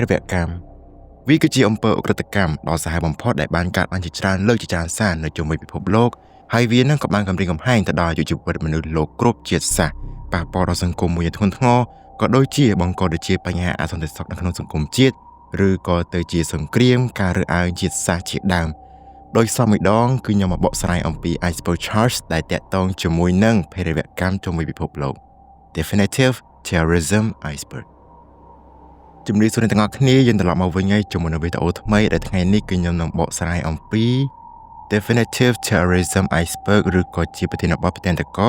រវកម្មវាគឺជាអំពើឧក្រិដ្ឋកម្មដ៏សាហាវបំផុតដែលបានកើតឡើងជាច្រើនលើកជាច្រើនសារនៅជុំវិញពិភពលោកហើយវានឹងក៏បានគំរាមកំហែងទៅដល់ជីវិតមនុស្សលោកគ្រប់ជាតិសាសន៍ប៉ះពាល់ដល់សង្គមមួយយ៉ាងធ្ងន់ធ្ងរក៏ដូចជាបង្កទៅជាបញ្ហាអសន្តិសុខនៅក្នុងសង្គមជាតិឬក៏ទៅជាសង្គ្រាមការរើសអើងជាតិសាសន៍ជាដើមដោយសពមួយដងគឺខ្ញុំមកបកស្រាយអំពី Iceberg Charts ដែលតាក់ទងជាមួយនឹងភេរវកម្មជុំវិញពិភពលោក Definitive Terrorism Iceberg ជំរាបសួរអ្នកទាំងអស់គ្នាយើងត្រឡប់មកវិញហើយជាមួយនឹងវីដេអូថ្មីដែលថ្ងៃនេះគឺខ្ញុំនឹងបកស្រាយអំពី Definitive Terrorism Iceberg ឬក៏ជាប្រធានបទផ្ទាំងតក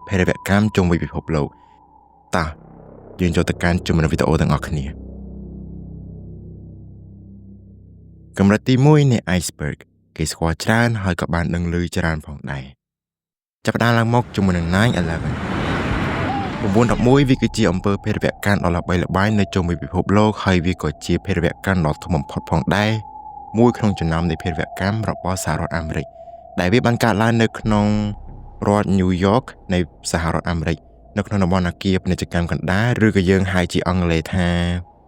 ភេរវកម្មជុំវិញពិភពលោកតោះយើងចូលទៅកាន់ជាមួយនឹងវីដេអូទាំងអស់គ្នាកម្រិតទី1នៃ Iceberg គេស្គាល់ច្រើនហើយក៏បានដឹងឮច្រើនផងដែរចាប់ផ្ដើមឡើងមកជាមួយនឹង 9/11 វាគឺជាអំពើភេរវកម្មដ៏ល្បីល្បាញនៅជុំវិញពិភពលោកហើយវាក៏ជាភេរវកម្មដ៏ធំបំផុតផងដែរមួយក្នុងចំណោមនៃភេរវកម្មរបស់សហរដ្ឋអាមេរិកដែលវាបានកើតឡើងនៅក្នុងរដ្ឋ New York នៃសហរដ្ឋអាមេរិកនៅក្នុងតំបន់អគារពាណិជ្ជកម្មកណ្ដាលឬក៏យើងហៅជាអង់គ្លេសថា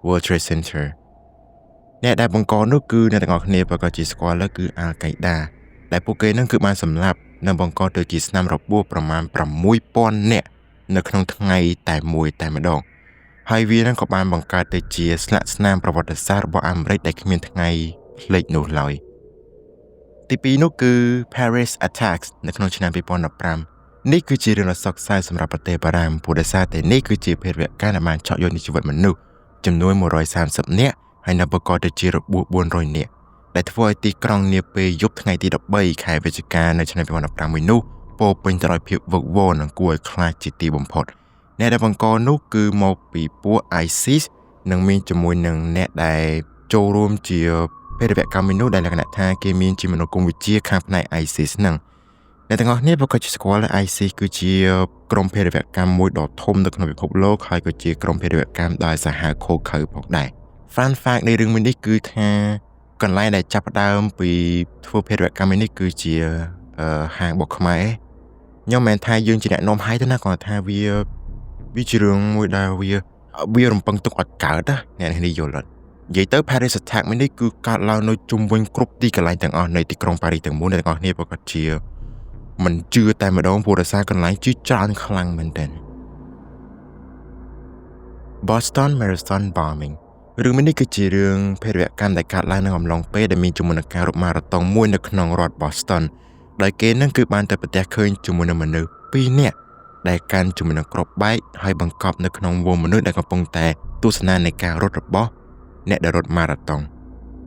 World Trade Center អ្នកដែលបង្កនោះគឺអ្នកទាំងអស់គ្នាប្រកាសជាស្គាល់แล้วគឺ Al-Qaeda ដែលពួកគេនឹងគឺបានសម្លាប់និងបង្កទៅជាស្នាមរបួសប្រមាណ 6,000 នាក់នៅក្នុងថ្ងៃតែមួយតែម្ដងហើយវានឹងក៏បានបង្កើតទៅជាស្លាកស្នាមប្រវត្តិសាស្ត្ររបស់អាមេរិកដែលគ្មានថ្ងៃភ្លេចនោះឡើយទី2នោះគឺ Paris Attacks នៅក្នុងឆ្នាំ 2015 នេះគឺជារឿងដ៏សោកសៅសម្រាប់ប្រទេសបារាំងព្រោះដោយសារតែនេះគឺជាភេរវកម្មដែលបានឆក់យកជីវិតមនុស្សចំនួន130នាក់ហើយនៅបង្កទៅជារបួស400នាក់ដែលធ្វើឲ្យទីក្រុងនាពេលយប់ថ្ងៃទី13ខែវិច្ឆិកានៅឆ្នាំ2015មួយនោះពោពេញទៅដោយភាពវឹកវរនិងគួរឲ្យខ្លាចជាទីបំផុតអ្នកដែលបង្កនោះគឺមកពីពួក ISIS និងមានជាមួយនឹងអ្នកដែលចូលរួមជាភេរវកម្មមួយនោះដែលលក្ខណៈថាគេមានជាមនោគមវិជ្ជាខាងផ្នែក ISIS ហ្នឹងអ្នកទាំងអស់គ្នាប្រកាសជាស្គាល់ថា ISIS គឺជាក្រុមភេរវកម្មមួយដ៏ធំនៅក្នុងពិភពលោកហើយក៏ជាក្រុមភេរវកម្មដែលសាហាវឃោរឃៅផងដែរ Fun fact នៃរឿងមួយនេះគឺថាកន្លែងដែលចាប់ផ្ដើមពីធ្វើភេរវកម្មនេះគឺជាហាងបុកខ្មែរខ្ញុំមិនមែនថាយើងជាអ្នកនាំឲ្យទេណាគាត់ថាវាជារឿងមួយដែលវារំពឹងទុកអត់កើតណាអ្នកនេះយល់អត់និយាយទៅ Paris Attack នេះគឺកើតឡើងនៅជុំវិញគ្រប់ទីកន្លែងទាំងអស់នៃទីក្រុងប៉ារីសទាំងមូលអ្នកទាំងអស់គ្នាប្រកាសជាមិនជឿតែម្ដងព្រោះដោយសារកន្លែងជាច្រើនខ្លាំងមែនទែន Boston Marathon Bombing រឿងនេះគឺជារឿងភេរវកម្មដែលកើតឡើងនៅអំឡុងពេលដែលមានជំនន់ការរត់ម៉ារ៉ាតុងមួយនៅក្នុងរដ្ឋ Boston ដោយគេនឹងគឺបានទៅប្រទះឃើញជាមួយនឹងមនុស្ស2នាក់ដែលកាន់ជាមួយនឹងគ្រាប់បែកហើយបង្កប់នៅក្នុងវងមនុស្សដែលកំពុងតែទស្សនានៃការរត់របស់អ្នកដែលរត់ម៉ារ៉ាតុង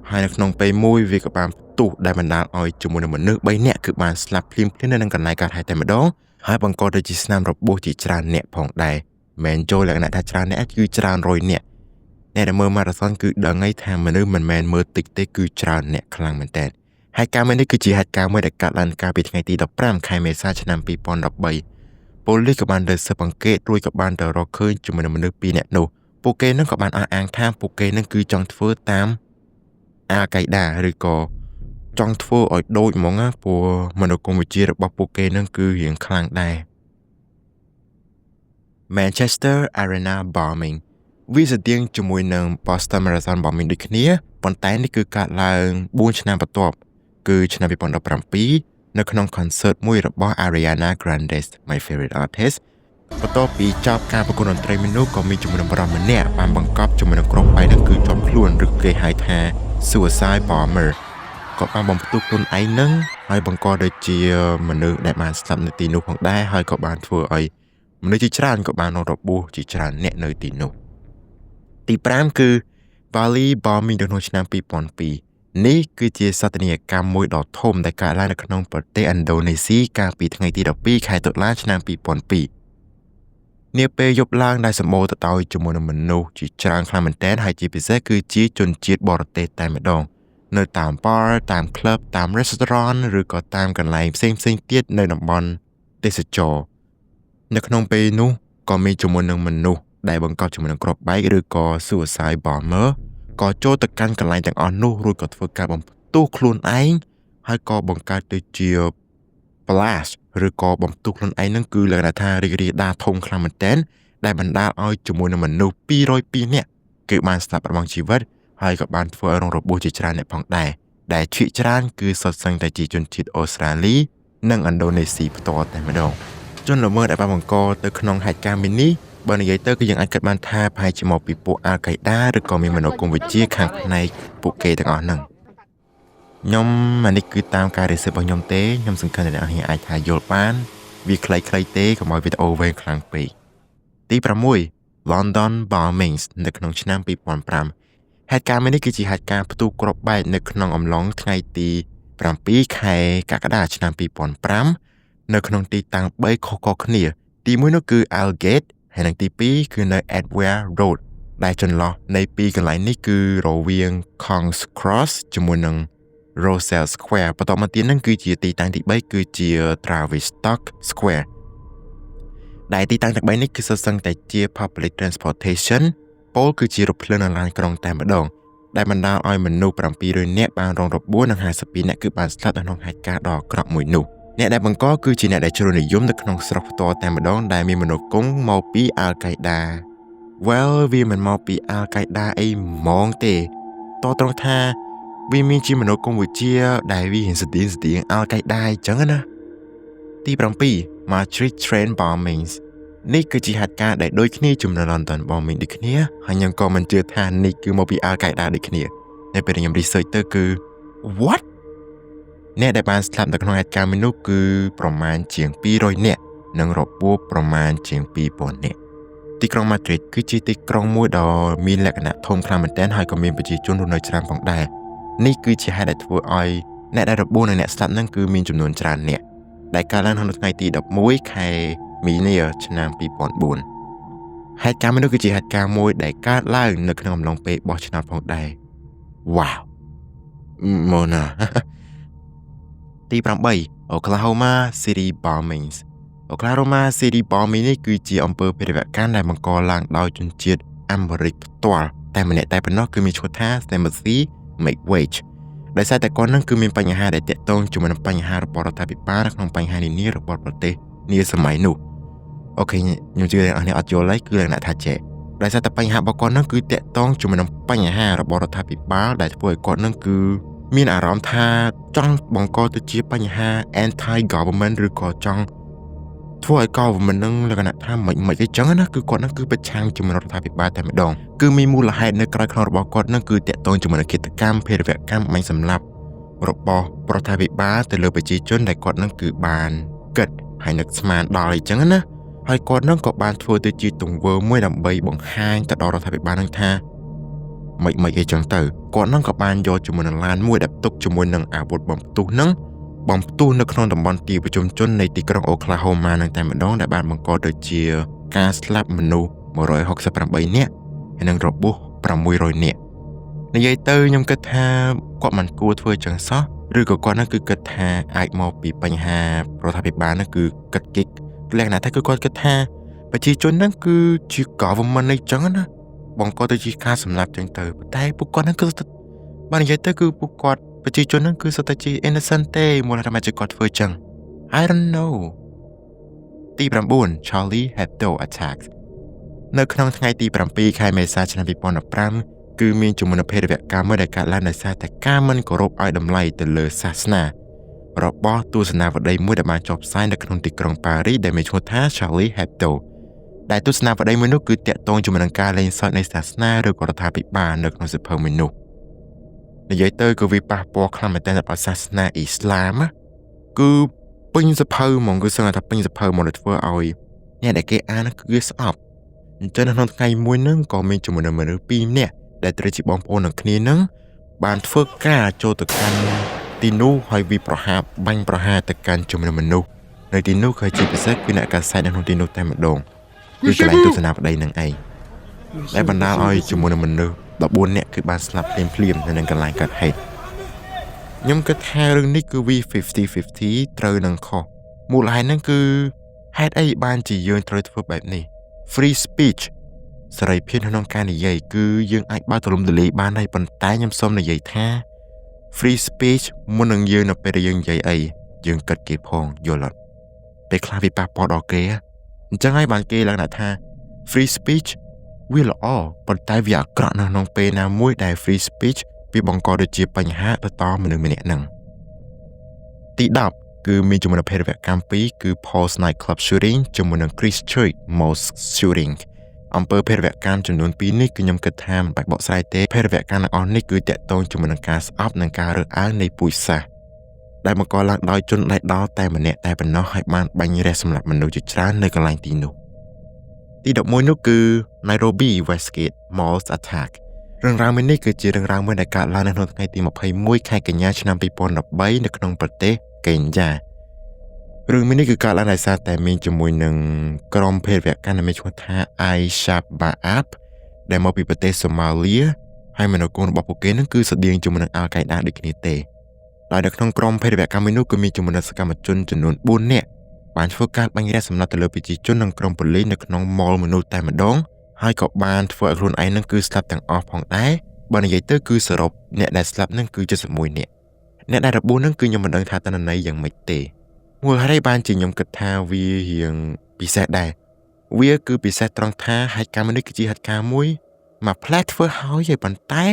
ហើយនៅក្នុងពេលមួយវាក៏បានផ្ទុះដែលបណ្ដាលឲ្យជាមួយនឹងមនុស្ស3នាក់គឺបានស្លាប់ភ្លាមៗនៅនឹងកន្លែងកើតហេតុតែម្ដងហើយបង្កទៅជាស្នាមរបួសជាច្រើនអ្នកផងដែរមិនចូលលក្ខណៈថាច្រើនអ្នកគឺច្រើនរយអ្នកអ្នកដែលមើលម៉ារ៉ាតុនគឺដឹងហើយថាមនុស្សមិនមែនមើលតិចទេគឺច្រើនអ្នកខ្លាំងមែនតើហើយការនេះគឺជាហេតុការណ៍មួយដែលកើតឡើងកាលពីថ្ងៃទី15ខែមេសាឆ្នាំ2013ប៉ូលីសក៏បានទៅស៊ើបអង្កេតរួចក៏បានទៅរកឃើញជាមួយនឹងមនុស្ស2នាក់នោះពួកគេនឹងក៏បានអះអាងថាពួកគេនឹងគឺចង់ធ្វើតាម Al-Qaeda ឬក៏ចង់ធ្វើឲ្យដូចហ្មងណាព្រោះមនោគមវិជ្ជារបស់ពួកគេនឹងគឺរៀងខ្លាំងដែរ Manchester Arena Bombing វាស្ទៀងជាមួយនឹង Boston Marathon Bombing ដូចគ្នាប៉ុន្តែនេះគឺកើតឡើង4ឆ្នាំបន្ទាប់គឺឆ្នាំ2017នៅក្នុង concert មួយរបស់ Ariana Grande my favorite artist បន្ទាប់ពីចប់ការប្រគំតន្ត្រីមួយនោះក៏មានជាមួយនឹងបរិសម្នាក់បានបង្កប់ជាមួយនឹងក្រុមបែកនឹងគឺជាប់ខ្លួនឬគេហៅថា suicide bomber ក៏បានបំផ្ទុះខ្លួនឯងនឹងហើយបង្កទៅជាមនុស្សដែលបានស្លាប់នៅទីនោះផងដែរហើយក៏បានធ្វើឲ្យមនុស្សជាច្រើនក៏បានរងរបួសជាច្រើនអ្នកនៅទីនោះទី5គឺ Bali Bombing នៅក្នុងឆ្នាំ2002នេះគឺជាសន្តិនិកកម្មមួយដ៏ធំដែលកើតឡើងនៅក្នុងប្រទេសឥណ្ឌូនេស៊ីកាលពីថ្ងៃទី12ខែតុលាឆ្នាំ2002នាពេលយប់ឡើងដែលសម្បូរទៅដោយជាមួយនឹងមនុស្សជាច្រើនខ្លាំងមែនទែនហើយជាពិសេសគឺជាជនជាតិបរទេសតែម្ដងនៅតាម bar តាម club តាម restaurant ឬក៏តាមកន្លែងផ្សេងទៀតនៅតំបន់ទេសចរនៅក្នុងពេលនោះក៏មានជាមួយនឹងមនុស្សដែលបង្កប់ជាមួយនឹងគ្រាប់បែកឬក៏ suicide bomber ក៏ចូលទៅកាន់កន្លែងទាំងអស់នោះរួចក៏ធ្វើការបំផ្ទុះខ្លួនឯងហើយក៏បង្កើតទៅជា blast ឬក៏បំផ្ទុះខ្លួនឯងនឹងគឺលក្ខណៈថារីករាលដាលធំខ្លាំងមែនទែនដែលបណ្ដាលឲ្យជាមួយនឹងមនុស្ស202នាក់ គឺបានស្លាប់របងជីវិតហើយក៏បានធ្វើឲ្យរងរបួសជាច្រើនអ្នកផងដែរដែលជាច្រើនគឺសុទ្ធសឹងតែជាជនជាតិអូស្ត្រាលីនិងឥណ្ឌូនេស៊ីផ្ទាល់តែម្ដងជនល្មើសដែលបានបង្កទៅក្នុងហេតុការណ៍មួយនេះបើនិយាយទៅគឺយើងអាចគិតបានថាប្រហែលជាមកពីពួកអាល់កៃដាឬក៏មានមនោគមវិជ្ជាខាងផ្នែកពួកគេទាំងអស់ហ្នឹងខ្ញុំអានេះគឺតាមការរៀបរបស់ខ្ញុំទេខ្ញុំសង្ឃឹមថាអ្នកនរអាចថាយល់បានវាខ្លីៗទេកុំឲ្យវីដេអូវែងខ្លាំងពេកទី6 London Bombings នៅក្នុងឆ្នាំ2005ហេតុការណ៍នេះគឺជាហេតុការណ៍ផ្ទុះគ្រាប់បែកនៅក្នុងអំឡុងថ្ងៃទី7 ខែកក្កដាឆ្នាំ2005នៅក្នុងទីតាំង3ខុសៗគ្នាទី1នោះគឺ Aldgate ហើយនិងទី2គឺនៅ Edgware Road ដែលចន្លោះនៃពីរកន្លែងនេះគឺរវាង King's Cross ជាមួយនឹង Russell Square បន្តមកទៀតនឹងគឺជាទីតាំងទី3គឺជា Tavistock Square ដែលទីតាំងទាំង3នេះគឺសុទ្ធសឹងតែជា public transportation ពោលគឺជារថភ្លើងនៅឡានក្រុងតែម្ដងដែលបណ្ដាលឲ្យមនុស្ស700នាក់បានរងរបួសនិង52នាក់គឺបានស្លាប់នៅក្នុងហេតុការណ៍ដ៏អាក្រក់មួយនោះអ្នកដែលបង្កគឺជាអ្នកដែលជ្រុលនិយមនៅក្នុងស្រុកផ្ទាល់តែម្ដងដែលមានមនោគមមកពីអាល់កៃដា Well វាមិនមកពីអាល់កៃដាអីហ្មងទេតត្រង់ថាវាមានជាមនោគមវិជ្ជាដែលវាហ៊ានស្តៀងអាល់កៃដាអញ្ចឹងណាទី7 Madrid Train Bombings នេះគឺជាហេតុការណ៍ដែលដូចគ្នាជាមួយ London Bombing ដូចគ្នាហើយខ្ញុំក៏មិនជឿថានេះគឺមកពីអាល់កៃដាដូចគ្នានៅពេលខ្ញុំ research ទៅគឺ What អ្នកដែលបានស្លាប់នៅក្នុងហេតុការណ៍មួយនោះគឺប្រមាណជាង200នាក់និងរបួសប្រមាណជាង2000នាក់ទីក្រុង Madrid គឺជាទីក្រុងមួយដ៏មានលក្ខណៈធំខ្លាំងមែនទែនហើយក៏មានប្រជាជនរស់នៅច្រើនផងដែរនេះគឺជាហេតុដែលធ្វើឲ្យអ្នកដែលរបួសនិងអ្នកស្លាប់ហ្នឹងគឺមានចំនួនច្រើននាក់ដែលកើតឡើងក្នុងថ្ងៃទី11ខែមីនាឆ្នាំ2004ហេតុការណ៍នេះគឺជាហេតុការណ៍មួយដែលកើតឡើងនៅក្នុងអំឡុងពេលបោះឆ្នោតផងដែរ Wow ម៉ូណាទី8 Oklahoma City Bombings Oklahoma City Bombing នេះគឺជាអំពើភេរវកម្មដែលបង្កឡើងដោយជនជាតិអាមេរិកផ្ទាល់តែម្នាក់តែប៉ុណ្ណោះគឺមានឈ្មោះថា Timothy McVeigh ដោយសារតែគាត់នឹងគឺមានបញ្ហាដែលទាក់ទងជាមួយនឹងបញ្ហារបស់រដ្ឋាភិបាលក្នុងបញ្ហានានារបស់ប្រទេសនាសម័យនោះអូខេខ្ញុំជឿថាអ្នកអត់យល់ហើយគឺលក្ខណៈថាចេះដោយសារតែបញ្ហារបស់គាត់នឹងគឺទាក់ទងជាមួយនឹងបញ្ហារបស់រដ្ឋាភិបាលដែលធ្វើឲ្យគាត់នឹងគឺមានអារម្មណ៍ថាចង់បង្កទៅជាបញ្ហា anti government ឬក៏ចង់ធ្វើឲ្យ government នឹងលក្ខណៈថាមិនអីចឹងណាគឺគាត់នឹងគឺប្រឆាំងជាមួយរដ្ឋាភិបាលតែម្ដងគឺមានមូលហេតុនៅក្រោយខ្នងរបស់គាត់នឹងគឺតាក់ទងជាមួយនឹងគិតកម្មភេរវកម្មបាញ់សម្លាប់របស់រដ្ឋាភិបាលទៅលើប្រជាជនដែលគាត់នឹងគឺបានគិតហើយនឹកស្មានដល់អីចឹងណាហើយគាត់នឹងក៏បានធ្វើទៅជាទង្វើមួយដើម្បីបង្ហាញទៅដល់រដ្ឋាភិបាលនឹងថាមិនអីចឹងទៅគាត់នឹងក៏បានយកជាមួយនឹងឡានមួយដែលផ្ទុកជាមួយនឹងអាវុធបំផ្ទុះនឹងបំផ្ទុះនៅក្នុងតំបន់ទីប្រជុំជននៃទីក្រុងអូក្លាហូម៉ានឹងតែម្ដងដែលបានបង្កទៅជាការស្លាប់មនុស្ស168នាក់ហើយនិងរបួស600នាក់និយាយទៅខ្ញុំគិតថាគាត់មិនគួរធ្វើចឹងសោះឬក៏គាត់នឹងគឺគិតថាអាចមកពីបញ្ហារដ្ឋាភិបាលនឹងគឺគិតគិតលក្ខណៈថាគឺគាត់គិតថាប្រជាជននឹងគឺជា government អីចឹងណាបង្កទៅជាការសម្លាប់ចឹងទៅតែពួកគាត់នឹងគឺបាននិយាយទៅគឺពួកគាត់ប្រជាជននឹងគឺសុទ្ធតែជា innocent ទេមូលហេតុម៉េចគាត់ធ្វើចឹង I don't know ទី9 Charlie Hebdo attacks នៅក្នុងថ្ងៃទី7ខែមេសាឆ្នាំ2015គឺមានជំនុំភេរវកម្មមួយដែលកើតឡើងដោយសារតែការមិនគោរពឲ្យតម្លៃទៅលើសាសនារបស់ទស្សនាវដ្តីមួយដែលបានចុះផ្សាយនៅក្នុងទីក្រុងប៉ារីសដែលមានឈ្មោះថា Charlie Hebdo ដែលទស្សនាវដ្តីមួយនោះគឺតាក់ទងជាមួយនឹងការលេងសើចនៃសាសនាឬក៏រដ្ឋាភិបាលនៅក្នុងសៀវភៅមួយនោះនិយាយទៅគឺវាប៉ះពាល់ខ្លាំងមែនទែនដល់សាសនាអ៊ីស្លាមគឺពេញសៀវភៅហ្មងគឺសឹងថាពេញសៀវភៅមកដែលធ្វើឲ្យអ្នកដែលគេអានគឺវាស្អប់អញ្ចឹងនៅក្នុងថ្ងៃមួយហ្នឹងក៏មានជាមួយនឹងមនុស្ស2នាក់ដែលត្រូវជាបងប្អូននឹងគ្នាហ្នឹងបានធ្វើការចូលទៅកាន់ទីនោះហើយវាបាញ់ប្រហារទៅកាន់ជាមួយនឹងមនុស្សនៅទីនោះក៏ជាពិសេសគឺអ្នកកាសែតនៅក្នុងទីនោះតែម្ដងគឺកន្លែងទស្សនាវដ្តីនឹងឯងដែលបណ្ដាលឲ្យជាមួយនឹងមនុស្ស14នាក់គឺបានស្លាប់ភ្លាមៗនៅនឹងកន្លែងកើតហេតុខ្ញុំគិតថារឿងនេះគឺវា 50-50 ត្រូវនឹងខុសមូលហេតុហ្នឹងគឺហេតុអីបានជាយើងត្រូវធ្វើបែបនេះ free speech សេរីភាពក្នុងការនិយាយគឺយើងអាចបើកទូលំទូលាយបានហើយប៉ុន្តែខ្ញុំសូមនិយាយថា free speech មុននឹងយើងនៅពេលដែលយើងនិយាយអីយើងគិតគេផងយល់អត់ពេលខ្លះវាប៉ះពាល់ដល់គេអញ្ចឹងហើយបានគេឡើងថា free speech វាល្អប៉ុន្តែវាអាក្រក់ណាស់ក្នុងពេលណាមួយដែល free speech វាបង្កទៅជាបញ្ហាទៅដល់មនុស្សម្នាក់ហ្នឹងទី10គឺមានជំនឿភេរវកម្ម2គឺ Pulse Nightclub Shooting ជាមួយនឹង Christchurch Mosque Shooting អំពើភេរវកម្មចំនួន2នេះគឺខ្ញុំគិតថាមិនបាច់បកស្រាយទេភេរវកម្មទាំងអស់នេះគឺតាក់ទងជាមួយនឹងការស្អប់និងការរើសអើងនៃពូជសាសន៍ដែលបង្កឡើងដោយជនដៃដល់តែម្នាក់តែប៉ុណ្ណោះហើយបានបាញ់រះសម្លាប់មនុស្សជាច្រើននៅកន្លែងទីនោះទី11នោះគឺ Nairobi Westgate Mall Attack រឿងរ៉ាវមួយនេះគឺជារឿងរ៉ាវមួយដែលកើតឡើងនៅក្នុងថ្ងៃទី21ខែកញ្ញាឆ្នាំ2013នៅក្នុងប្រទេសកេនយ៉ារឿងមួយនេះគឺកើតឡើងដោយសារតែមានជាមួយនឹងក្រុមភេរវកម្មដែលមានឈ្មោះថា Al-Shabaab ដែលមកពីប្រទេសសូម៉ាលីហើយមនុស្សគងរបស់ពួកគេនឹងគឺស្តៀងជាមួយនឹង Al-Qaeda ដូចគ្នាទេដោយនៅក្នុងក្រុមភេរវកម្មនេះគឺមានជំនឿសកម្មជនចំនួន4នាក់បានធ្វើការបាញ់រះសម្លាប់ទៅលើប្រជាជននិងក្រុមប៉ូលីសនៅក្នុងម៉លមនុស្សតែម្ដងហើយក៏បានធ្វើឲ្យខ្លួនឯងនឹងគឺស្លាប់ទាំងអស់ផងដែរបើនិយាយទៅគឺសរុបអ្នកដែលស្លាប់នឹងគឺ71នាក់អ្នកដែលរបួសនឹងគឺខ្ញុំមិនដឹងថាតើន័យយ៉ាងម៉េចទេមូលហេតុបានជាខ្ញុំគិតថាវារៀងពិសេសដែរវាគឺពិសេសត្រង់ថាហេតុការណ៍នេះគឺជាហេតុការណ៍មួយមកផ្លែធ្វើហើយប៉ុន្តែ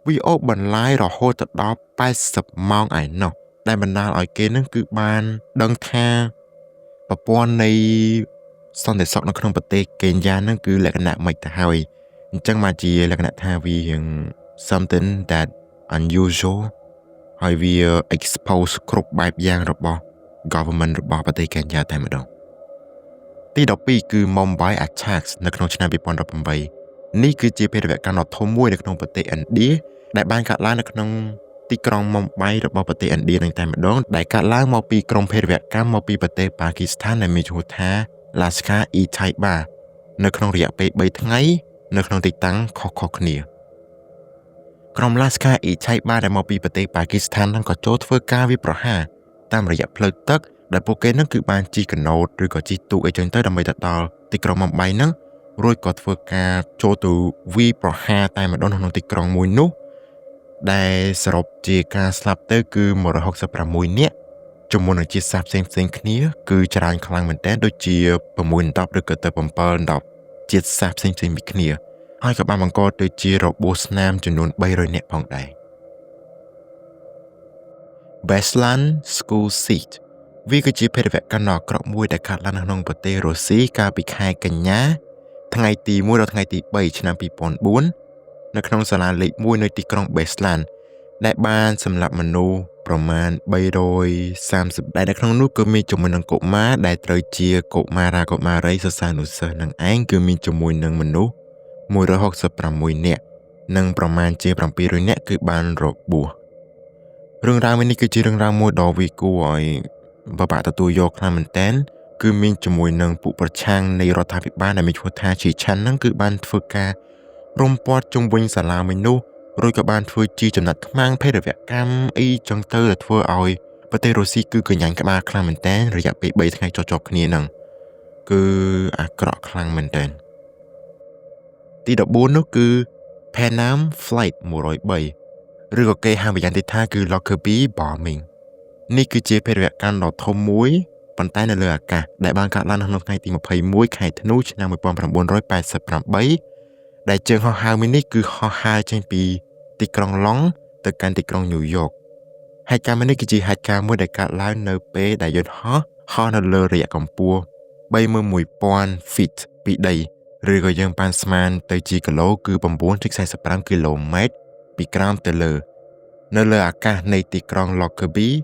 វាអូសបន្លាយរហូតដល់80ម៉ោងឯណោះដែលបណ្ដាលឲ្យគេនឹងគឺបានដឹងថាប្រព័ន្ធនៃសន្តិសុខនៅក្នុងប្រទេសកេនយ៉ានឹងគឺលក្ខណៈមិនទៅហើយអញ្ចឹងមកជាលក្ខណៈថាវារៀង something that unusual ហើយវា expose គ្រប់បែបយ៉ាងរបស់ government របស់ប្រទេសកេនយ៉ាតែម្ដងទី12គឺ Mumbai Attacks នៅក្នុងឆ្នាំ2018នេះគឺជាភេរវកម្មដ៏ធំមួយនៅក្នុងប្រទេសឥណ្ឌាដែលបានកើតឡើងនៅក្នុងទីក្រុង Mumbai របស់ប្រទេសឥណ្ឌានឹងតែម្ដងដែលកើតឡើងមកពីក្រុមភេរវកម្មមកពីប្រទេសប៉ាគីស្ថានដែលមានឈ្មោះថា Lashkar-e-Taiba នៅក្នុងរយៈពេល3ថ្ងៃនៅក្នុងទីតាំងខុសៗគ្នាក្រុម Lashkar-e-Taiba ដែលមកពីប្រទេសប៉ាគីស្ថាននឹងក៏ចូលធ្វើការវាយប្រហារតាមរយៈផ្លូវទឹកដែលពួកគេនឹងគឺបានជិះកណូតឬក៏ជិះទូកអីចឹងទៅដើម្បីទៅដល់ទីក្រុង Mumbai ហ្នឹងរួចក៏ធ្វើការចូលទៅវាយប្រហារតែម្ដងក្នុងទីក្រុងមួយនោះដែលសរុបជាការស្លាប់ទៅគឺ166នាក់ជាមួយនឹងជាតិសាសន៍ផ្សេងៗគ្នាគឺច្រើនខ្លាំងមែនទែនដូចជា6 10ឬក៏ទៅ7 10ជាតិសាសន៍ផ្សេងៗពីគ្នាហើយក៏បានបង្កទៅជារបួសស្នាមចំនួន300នាក់ផងដែរ Beslan School Siege វាគឺជាភេរវកម្មដ៏អាក្រក់មួយដែលកើតឡើងនៅក្នុងប្រទេសរុស្ស៊ីកាលពីខែកញ្ញាថ្ងៃទី1ដល់ថ្ងៃទី3ឆ្នាំ2004នៅក្នុងសាលាលេខ1នៅទីក្រុង Beslan ដែលបានសម្លាប់មនុស្សប្រមាណ330ដែលនៅក្នុងនោះគឺមានជាមួយនឹងកុមារដែលត្រូវជាកុមារីសិស្សានុសិស្សនឹងឯងគឺមានជាមួយនឹងមនុស្ស166នាក់និងប្រមាណជា700នាក់គឺបានរបួសរឿងរ៉ាវនេះគឺជារឿងរ៉ាវមួយដ៏វាគួរឲ្យពិបាកទទួលយកខ្លាំងមែនទែនគឺមានជាមួយនឹងពួកប្រឆាំងនៃរដ្ឋាភិបាលដែលមានឈ្មោះថាជីឆាន់ហ្នឹងគឺបានធ្វើការរំពាត់ជុំវិញសាលាមួយនោះរួចក៏បានធ្វើជាចំណាត់ខ្មាំងភេរវកម្មអីចឹងទៅដែលធ្វើឲ្យប្រទេសរុស្ស៊ីគឺកញ្ញាញ់ក្បាលខ្លាំងមែនទែនរយៈពេល3ថ្ងៃចុះគ្នាហ្នឹងគឺអាក្រក់ខ្លាំងមែនទែនទី14នោះគឺ Panam Flight 103ឬក៏គេហៅយ៉ាងទៀតថាគឺ Lockerbie Bombing នេះគឺជាភេរវកម្មដ៏ធំមួយប៉ុន្តែនៅលើអាកាសដែលបានកើតឡើងនៅក្នុងថ្ងៃទី21ខែធ្នូឆ្នាំ1988ដែលជើងហោះហើរមួយនេះគឺហោះហើរចេញពីទីក្រុងឡុងទៅកាន់ទីក្រុងញូវយ៉កហេតុការណ៍នេះគឺជាហេតុការណ៍មួយដែលកើតឡើងនៅពេលដែលយន្តហោះនៅលើរយៈកម្ពស់ 31,000 feet ពីដីឬក៏យើងប៉ាន់ស្មានទៅជាគីឡូគឺ 9.45 គីឡូម៉ែត្រពីក្រោមទៅលើនៅលើអាកាសនៃទីក្រុង Lockerbie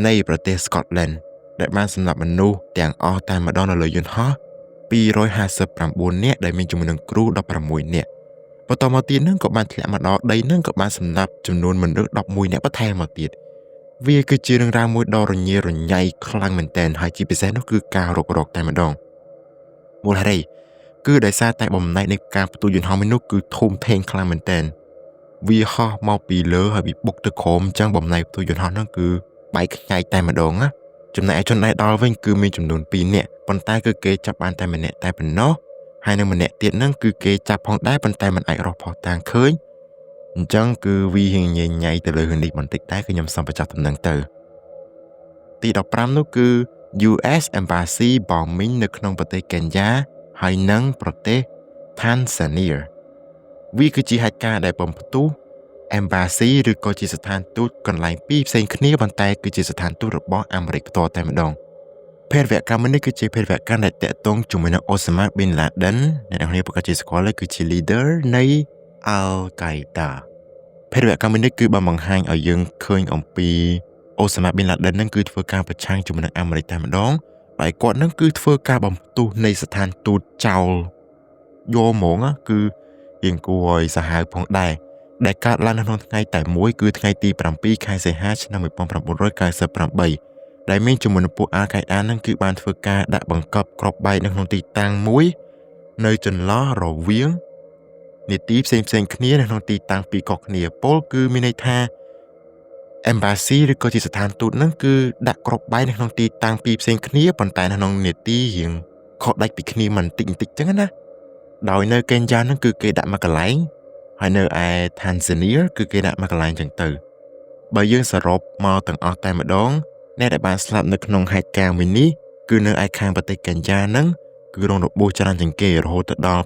នៃប្រទេស Scotland ដែលបានសម្លាប់មនុស្សទាំងអស់តែម្ដងនៅលើយន្តហោះ259នាក់ដែលមានជាមួយនឹងគ្រូ16នាក់បន្តមកទៀតនឹងក៏បានធ្លាក់មកដល់ដីនឹងក៏បានសម្លាប់ចំនួនមនុស្ស11នាក់បន្ថែមមកទៀតវាគឺជារឿងរ៉ាវមួយដ៏រញ៉េរញ៉ៃខ្លាំងមែនទែនហើយជាពិសេសនោះគឺការរករកតែម្ដងមូលហេតុគឺដោយសារតែបំណែកនៃការផ្ទុះយន្តហោះមួយនោះគឺធំធេងខ្លាំងមែនទែនវាហោះមកពីលើហើយវាបុកទៅក្រោមអញ្ចឹងបំណែកផ្ទុះយន្តហោះនោះគឺបែកខ្ញែកតែម្ដងណាចំណែកឯជនដៃដល់វិញគឺមានចំនួន2នាក់ប៉ុន្តែគឺគេចាប់បានតែម្នាក់តែប៉ុណ្ណោះហើយនៅម្នាក់ទៀតហ្នឹងគឺគេចាប់ផងដែរប៉ុន្តែមិនអាចរកផុសតាងឃើញអញ្ចឹងគឺវាហៀងញញៃទៅលើរឿងនេះបន្តិចតែគឺខ្ញុំសូមបញ្ចប់ដំណឹងទៅទី15នោះគឺ US Embassy Bombing នៅក្នុងប្រទេសកេនយ៉ាហើយនិងប្រទេស Tanzania វាគឺជាហេតុការណ៍ដែលបំផ្ទុះ Embassy ឬក៏ជាស្ថានទូតកន្លែងពីរផ្សេងគ្នាប៉ុន្តែគឺជាស្ថានទូតរបស់អាមេរិកផ្ទាល់តែម្ដងភេរវកម្មនេះគឺជាភេរវកម្មដែលតាក់ទងជាមួយនឹង Osama bin Laden អ្នកនរប្រកាសជាស្គាល់ហើយគឺជា leader នៃ Al-Qaeda ភេរវកម្មនេះគឺបានបង្ហាញឲ្យយើងឃើញអំពី Osama bin Laden នឹងគឺធ្វើការប្រឆាំងជាមួយនឹងអាមេរិកតែម្ដងហើយគាត់នឹងគឺធ្វើការបំផ្ទុះនៃស្ថានទូតចោលយកហ្មងគឺយើងគួរឲ្យសាហាវផងដែរដែលកើតឡើងនៅក្នុងថ្ងៃតែមួយគឺថ្ងៃទី7ខែសីហាឆ្នាំ1998ដែលមានជំនុំពួក Al-Qaeda នឹងគឺបានធ្វើការដាក់បង្កប់គ្រាប់បែកនៅក្នុងទីតាំងមួយនៅចន្លោះរវាងនីតិផ្សេងគ្នានៅក្នុងទីតាំងពីរកគ្នាពលគឺមានន័យថា Embassy ឬក៏ជាស្ថានទូតនឹងគឺដាក់គ្រាប់បែកនៅក្នុងទីតាំងពីរផ្សេងគ្នាប៉ុន្តែនៅក្នុងនីតិរៀងខុសដាច់ពីគ្នាមិនតិចចឹងណាដោយនៅកេនយ៉ានឹងគឺគេដាក់មកកន្លែងហើយនៅឯ Tanzania គឺគេដាក់មកកន្លែងចឹងទៅបើយើងសរុបមកទាំងអស់តែម្ដងអ្នកដែលបានស្លាប់នៅក្នុងហេតុការណ៍មួយនេះគឺនៅឯខាងប្រទេសកេនយ៉ានឹងគឺរងរបួសច្រើនជាងគេរហូតដល់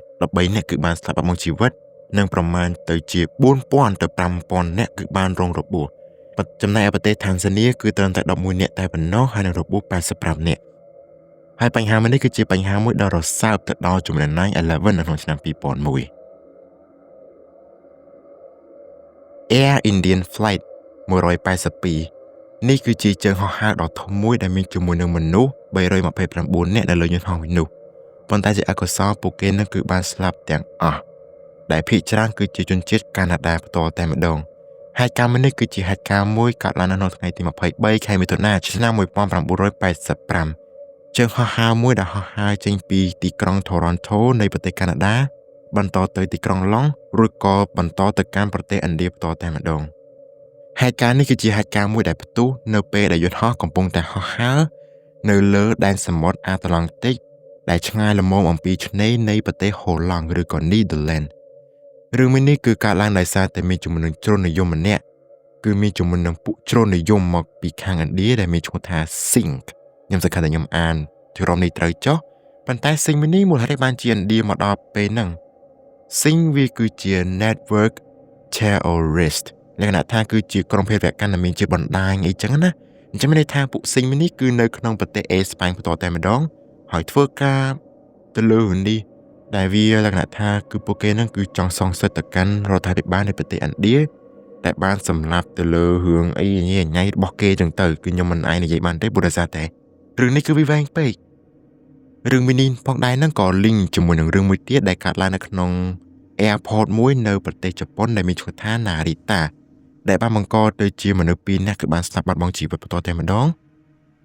213នាក់គឺបានស្លាប់បាត់បង់ជីវិតនិងប្រមាណទៅជា4000ទៅ5000នាក់គឺបានរងរបួសចំណែកឯប្រទេស Tanzania គឺត្រឹមតែ11នាក់តែប៉ុណ្ណោះហើយនឹងរបួស85នាក់ហើយបញ្ហាមួយនេះគឺជាបញ្ហាមួយដ៏រសើបទៅដល់ជំនាន់ 9/11 នៅក្នុងឆ្នាំ2001 Air Indian Flight 182នេះគឺជាជើងហោះហើរដ៏ធំមួយដែលមានជាមួយនឹងមនុស្ស329នាក់នៅលើយន្តហោះនោះប៉ុន្តែជាអកុសលពួកគេនឹងគឺបានស្លាប់ទាំងអស់ដែលភាគច្រើនគឺជាជនជាតិកាណាដាផ្ទាល់តែម្ដងហេតុការណ៍នេះគឺជាហេតុការណ៍មួយកើតឡើងនៅថ្ងៃទី23ខែមិថុនាឆ្នាំ1985ជើងហោះហើរមួយដែលហោះហើរចេញពីទីក្រុង Toronto នៃប្រទេសកាណាដាបន្តទៅទីក្រុង Long ឬក៏បន្តទៅកាន់ប្រទេសឥណ្ឌាផ្ទាល់តែម្ដងហេតុការណ៍នេះគឺជាហេតុការណ៍មួយដែលផ្ទុះនៅពេលដែលយន្តហោះកំពុងតែហោះហើរនៅលើដែនសមុទ្រអាត្លង់តិកដែលឆ្ងាយល្មមអំពីឆ្នេរនៃប្រទេសហូឡង់ឬក៏ Netherlands រឿងមួយនេះគឺកើតឡើងដោយសារតែមានជំនុំជ្រុលនិយមម្នាក់គឺមានជំនុំនឹងពួកជ្រុលនិយមមកពីខាងឥណ្ឌាដែលមានឈ្មោះថា Singh ខ្ញុំសង្ឃឹមថាខ្ញុំអានជំរំនេះត្រូវចុះប៉ុន្តែ Singh មួយនេះមូលហេតុបានជាឥណ្ឌាមកដល់ពេលហ្នឹង Singh វាគឺជា network terrorist លក្ខណៈថាគឺជាក្រុមភេរវកម្មដែលមានជាបណ្ដាញអីចឹងណាអញ្ចឹងមានន័យថាពួក Singh មួយនេះគឺនៅក្នុងប្រទេសអេស្ប៉ាញផ្ទាល់តែម្ដងហើយធ្វើការទៅលើនេះដែលវាលក្ខណៈថាគឺពួកគេនឹងគឺចង់សងសិទ្ធិទៅកាន់រដ្ឋាភិបាលនៃប្រទេសឥណ្ឌាតែបានសម្លាប់ទៅលើរឿងអីញ៉ៃរបស់គេចឹងទៅគឺខ្ញុំមិនអាចនិយាយបានទេព្រោះថាតែរឿងនេះគឺវាវែងពេករឿងមីនីផងដែរហ្នឹងក៏ link ជាមួយនឹងរឿងមួយទៀតដែលកើតឡើងនៅក្នុង airport មួយនៅប្រទេសជប៉ុនដែលមានឈ្មោះថា Narita ដែលបានបង្កទៅជាមនុស្ស2នាក់គឺបានស្លាប់បាត់បង់ជីវិតបន្តតែម្ដង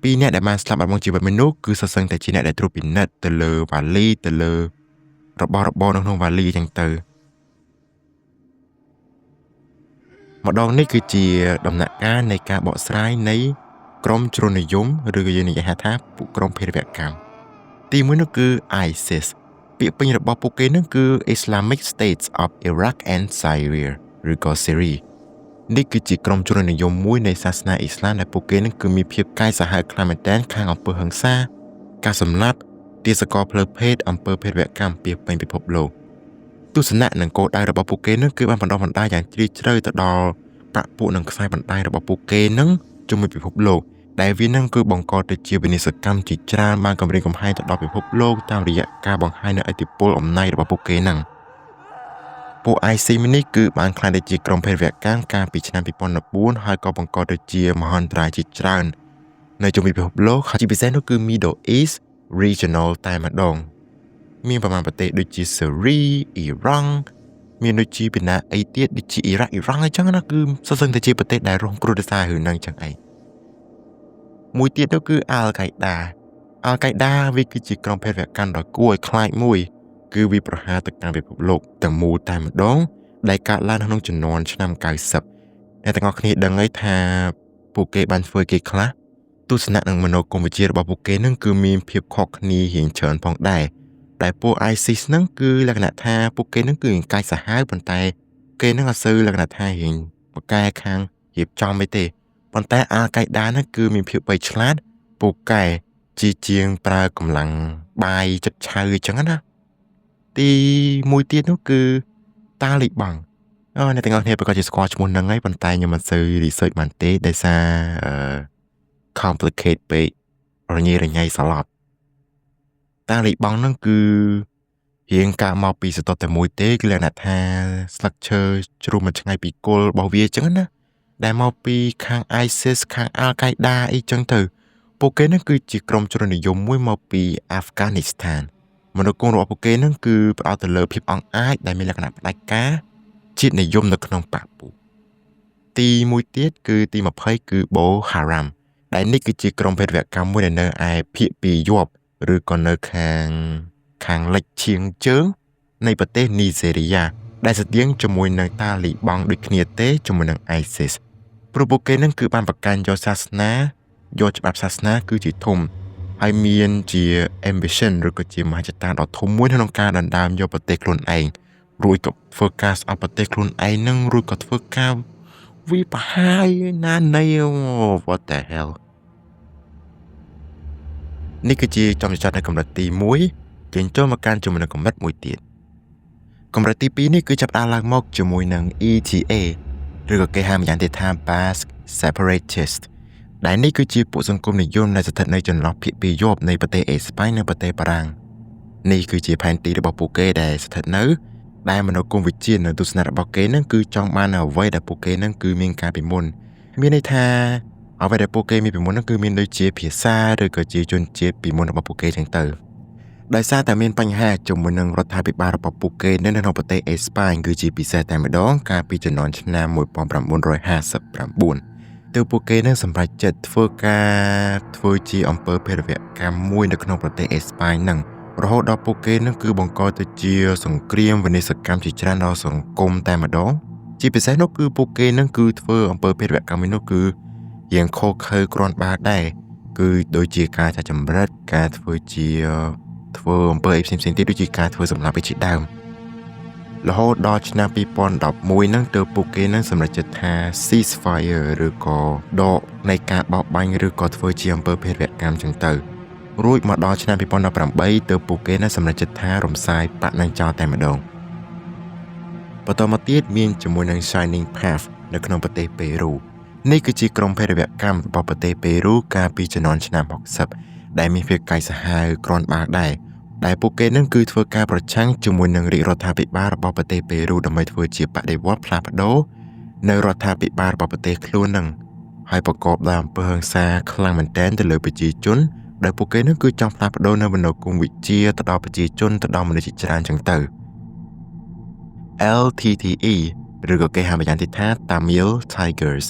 2នាក់ដែលបានស្លាប់បាត់បង់ជីវិតមួយនោះគឺសសឹងតែជាអ្នកដែលត្រួតពិនិត្យទៅលើវ៉ាលីទៅលើរបស់របរនៅក្នុងវ៉ាលីអញ្ចឹងទៅម្ដងនេះគឺជាដំណាក់កាលនៃការបកស្រាយនៃក្រុមជ្រុលនិយមឬក៏យើងនិយាយថាពួកក្រុមភេរវកម្មទីមួយនោះគឺ ISIS ពាក្យពេញរបស់ពួកគេនឹងគឺ Islamic States of Iraq and Syria ឬក៏ Syria នេះគឺជាក្រុមជ្រុលនិយមមួយនៃសាសនាអ៊ីស្លាមដែលពួកគេនឹងគឺមានភាពកាយសាហាវខ្លាំងមែនទែនខាងអំពើហិង្សាការសម្លាប់ទាសករផ្លូវភេទអំពើភេរវកម្មពាសពេញពិភពលោកទស្សនៈនិងគោលដៅរបស់ពួកគេនឹងគឺបានបណ្ដុះបណ្ដាលយ៉ាងជ្រាលជ្រៅទៅដល់ប្រាក់ពួកនិងខ្សែបណ្ដាញរបស់ពួកគេនឹងជុំវិញពិភពលោកដែលវានឹងគឺបង្កទៅជាវិនាសកម្មជាច្រើនបានគំរាមកំហែងទៅដល់ពិភពលោកតាមរយៈការបង្ហាញនូវឥទ្ធិពលអំណាចរបស់ពួកគេនឹងពួក ISIS នេះគឺបានក្លាយទៅជាក្រុមភេរវកម្មកាលពីឆ្នាំ2014ហើយក៏បង្កទៅជាមហន្តរាយជាច្រើននៅជុំវិញពិភពលោកហើយជាពិសេសនោះគឺ Middle East Regional តែម្ដងមានប្រមាណប្រទេសដូចជា Syria អ៊ីរ៉ង់មានដូចជាពីណាអីទៀតដូចជាអ៊ីរ៉ាក់អ៊ីរ៉ង់អញ្ចឹងណាគឺសសឹងតែជាប្រទេសដែលរងគ្រោះដោយសាររឿងហ្នឹងអញ្ចឹងឯងមួយទៀតនោះគឺ Al-Qaeda វាគឺជាក្រុមភេរវកម្មដ៏គួរឲ្យខ្លាចមួយគឺវាប្រហារទៅកាន់ពិភពលោកទាំងមូលតែម្ដងដែលកើតឡើងក្នុងជំនាន់ឆ្នាំ90អ្នកទាំងអស់គ្នាដឹងហើយថាពួកគេបានធ្វើគេខ្លះទស្សនៈនិងមនោគមវិជ្ជារបស់ពួកគេនឹងគឺមានភាពខុសគ្នារៀងច្រើនផងដែរតែពួក ISIS ហ្នឹងគឺលក្ខណៈថាពួកគេហ្នឹងគឺកាយសាហាវប៉ុន្តែគេហ្នឹងអត់សូវលក្ខណៈថារៀងបកែខាងរៀបចំអីទេប៉ុន្តែ Al-Qaeda ហ្នឹងគឺមានភាពវៃឆ្លាតពូកែជាជាងប្រើកម្លាំងបាយចិត្តឆៅអញ្ចឹងណា ទីមួយទៀតនោះគឺតាលីបង់អ្នកទាំងអស់គ្នាប្រកាសជាស្គាល់ឈ្មោះហ្នឹងហើយប៉ុន្តែខ្ញុំមិនសូវ research បានទេដោយសារ complicate ពេករញ៉េរញ៉ៃសឡប់តាលីបង់ហ្នឹងគឺរៀងកាក់មកពីសតុតតែមួយទេគឺលក្ខណៈថាស្លឹកឈើជ្រុះមិនឆ្ងាយពីគល់របស់វាអញ្ចឹងណាដែលមកពីខាង ISIS ខាង Al-Qaeda អីចឹងទៅពួកគេហ្នឹងគឺជាក្រុមជននិយមមួយមកពីអាហ្វហ្គានីស្ថានមនោគមរបស់ពួកគេហ្នឹងគឺផ្ដោតទៅលើភាពអង់អាចដែលមានលក្ខណៈផ្ដាច់ការជាតិនិយមនៅក្នុងបកពួកទីមួយទៀតគឺទី20គឺ Boko Haram ដែលនេះគឺជាក្រុមភេរវកម្មមួយដែលនៅឯភាគពីយប់ឬក៏នៅខាងលិចឈៀងជើងនៃប្រទេសនីហ្សេរីយ៉ាដែលស្តៀងជាមួយនឹងតាលីបង់ដូចគ្នាទេជាមួយនឹង ISIS ព្រោះពួកគេនឹងគឺបានប្រកាន់យកសាសនាយកច្បាប់សាសនាគឺជាធំហើយមានជា ambition ឬក៏ជាមហិច្ឆតាដ៏ធំមួយក្នុងការដណ្ដើមយកប្រទេសខ្លួនឯងរួចក៏ធ្វើការស្អប់ប្រទេសខ្លួនឯងនឹងរួចក៏ធ្វើការវិបហាយណានៃ what the hell នេះគឺជាចំចត់នៅកម្រិតទី1ចេញចូលមកកាន់ជាមួយនឹងកម្រិតមួយទៀតកម្រិតទី2នេះគឺចាប់ផ្ដើមឡើងមកជាមួយនឹង ETA ឬក៏គេហៅម្យ៉ាងទៀតថា Basque Separatist ដែលនេះគឺជាពួកសង្គមនិយមដែលស្ថិតនៅចន្លោះភាគពីរយប់នៃប្រទេសអេស្ប៉ាញនិងប្រទេសបារាំងនេះគឺជាផែនទីរបស់ពួកគេដែលស្ថិតនៅដែលមនោគមវិជ្ជានិងទស្សនៈរបស់គេនឹងគឺចង់បានអ្វីដែលពួកគេនឹងគឺមានការពីមុនមានន័យថាអ្វីដែលពួកគេមានពីមុននឹងគឺមានដូចជាភាសាឬក៏ជាជនជាតិពីមុនរបស់ពួកគេចឹងទៅដោយសារតែមានបញ្ហាជាមួយនឹងរដ្ឋាភិបាលរបស់ពួកគេនៅក្នុងប្រទេសអេស្ប៉ាញគឺជាពិសេសតែម្ដងកាលពីជំនាន់ឆ្នាំ1959ទើបពួកគេនឹងសម្រេចចិត្តធ្វើជាអង្គើភេរវកម្មមួយនៅក្នុងប្រទេសអេស្ប៉ាញនឹងរហូតដល់ពួកគេនឹងគឺបង្កទៅជាសង្គ្រាមវិនាសកម្មជាច្រើនដល់សង្គមតែម្ដងជាពិសេសនោះគឺពួកគេនឹងគឺធ្វើអង្គើភេរវកម្មនេះនោះគឺយ៉ាងខុសខើគ្រាន់បើដែរគឺដូចជាការចាក់ចម្រិតការធ្វើអង្គើអីផ្សេងៗទៀតដូចជាការធ្វើសម្លាប់ឯជាដើមរហូតដល់ឆ្នាំ2011ហ្នឹងទើបពួកគេនឹងសម្រេចចិត្តថា ceasefire ឬក៏ដកនៃការបោកបាញ់ឬក៏ធ្វើជាអង្គើភេរវកម្មចឹងទៅរួចមកដល់ឆ្នាំ2018ទើបពួកគេនឹងសម្រេចចិត្តថារំសាយបកនឹងចោលតែម្ដងបន្តមកទៀតមានជាមួយនឹង Shining Path នៅក្នុងប្រទេសប៉េរូនេះគឺជាក្រុមភេរវកម្មរបស់ប្រទេសប៉េរូកាលពីជំនាន់ឆ្នាំ60ដែលមានភាពកាយសាហាវគ្រាន់បើដែរដែលពួកគេនឹងគឺធ្វើការប្រឆាំងជាមួយនឹងរាជរដ្ឋាភិបាលរបស់ប្រទេសប៉េរូដើម្បីធ្វើជាបដិវត្តផ្លាស់ប្ដូរនៅរដ្ឋាភិបាលរបស់ប្រទេសខ្លួននឹងហើយប្រកបដោយអំពើហិង្សាខ្លាំងមែនទែនទៅលើប្រជាជនដែលពួកគេនឹងគឺចង់ផ្លាស់ប្ដូរនៅមនោគមវិជ្ជាទៅដល់ប្រជាជនទៅដល់មនុស្សជាច្រើនចឹងទៅ LTTE ឬក៏គេហៅម្យ៉ាងទៀតថា Tamil Tigers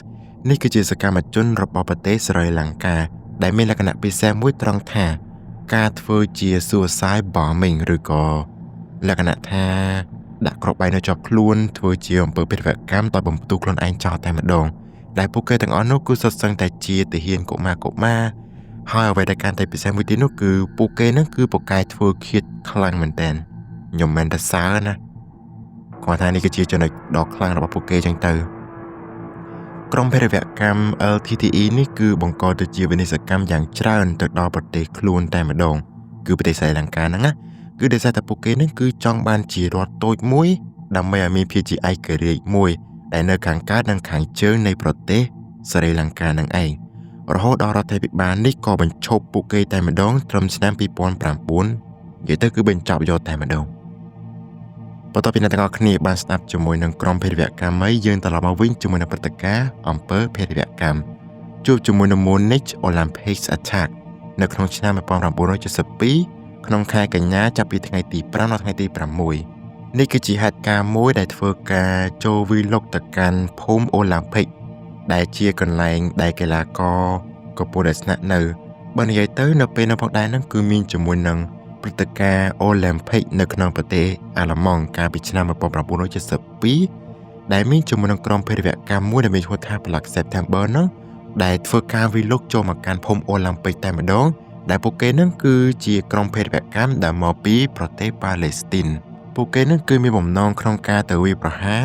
នេះគឺជាសកម្មជនរបស់ប្រទេសស្រីលង្កាដែលមានលក្ខណៈពិសេសមួយត្រង់ថាការធ្វើជា suicide bombing ឬក៏លក្ខណៈថាដាក់គ្រាប់បែកនៅជាប់ខ្លួនធ្វើជាអំពើភេរវកម្មដោយបំផ្ទុះខ្លួនឯងចោលតែម្ដងដែលពួកគេទាំងអស់នោះគឺសុទ្ធសឹងតែជាទាហានកុមារហើយអ្វីដែលកាន់តែពិសេសមួយទៀតនោះគឺពួកគេនឹងគឺពូកែធ្វើឃាតខ្លាំងមែនទែនខ្ញុំមិនតែសើណាគាត់ថានេះគឺជាចំណុចដ៏ខ្លាំងរបស់ពួកគេចឹងទៅក្រុមភេរវកម្ម LTTE នេះគឺបង្កទៅជាវិនាសកម្មយ៉ាងច្រើនទៅដល់ប្រទេសខ្លួនតែម្ដងគឺប្រទេសស្រីលង្កាហ្នឹងណាគឺដោយសារតែពួកគេនឹងគឺចង់បានជារដ្ឋតូចមួយដើម្បីឲ្យមានភាពជាឯករាជ្យមួយដែលនៅខាងកើតនិងខាងជើងនៃប្រទេសស្រីលង្កានឹងឯងរហូតដល់រដ្ឋាភិបាលនេះក៏បញ្ឈប់ពួកគេតែម្ដងត្រឹមឆ្នាំ2009និយាយទៅគឺបញ្ចប់យកតែម្ដងបន្ទាប់ពីអ្នកទាំងអស់គ្នាបានស្ដាប់ជាមួយនឹងក្រុមភេរវកម្មយើងត្រឡប់មកវិញជាមួយនឹងព្រឹត្តិការណ៍អង្គើភេរវកម្មជួបជាមួយនឹង Munich Olympics Attack នៅក្នុងឆ្នាំ1972ក្នុងខែកញ្ញាចាប់ពីថ្ងៃទី5ដល់ថ្ងៃទី6នេះគឺជាហេតុការណ៍មួយដែលធ្វើការចូលវិលុកទៅកាន់ភូមិអូឡ িম্প ិកដែលជាកន្លែងដែលកីឡាករកំពុងតែស្នាក់នៅបើនិយាយទៅនៅពេលនោះផងដែរនឹងគឺមានជាមួយនឹងព្រឹត្តិការណ៍អូឡ িম্প ិកនៅក្នុងប្រទេសអាល្លឺម៉ង់កាលពីឆ្នាំ1972ដែលមានជាមួយនឹងក្រុមភេរវកម្មមួយដែលមានឈ្មោះថា Black September នោះដែលធ្វើការវិលុកចូលមកកាន់ភូមិអូឡ িম্প ិកតែម្ដងដែលពួកគេនឹងគឺជាក្រុមភេរវកម្មដែលមកពីប្រទេសប៉ាឡេស្ទីនពួកគេនឹងគឺមានបំណងក្នុងការទៅវាយប្រហារ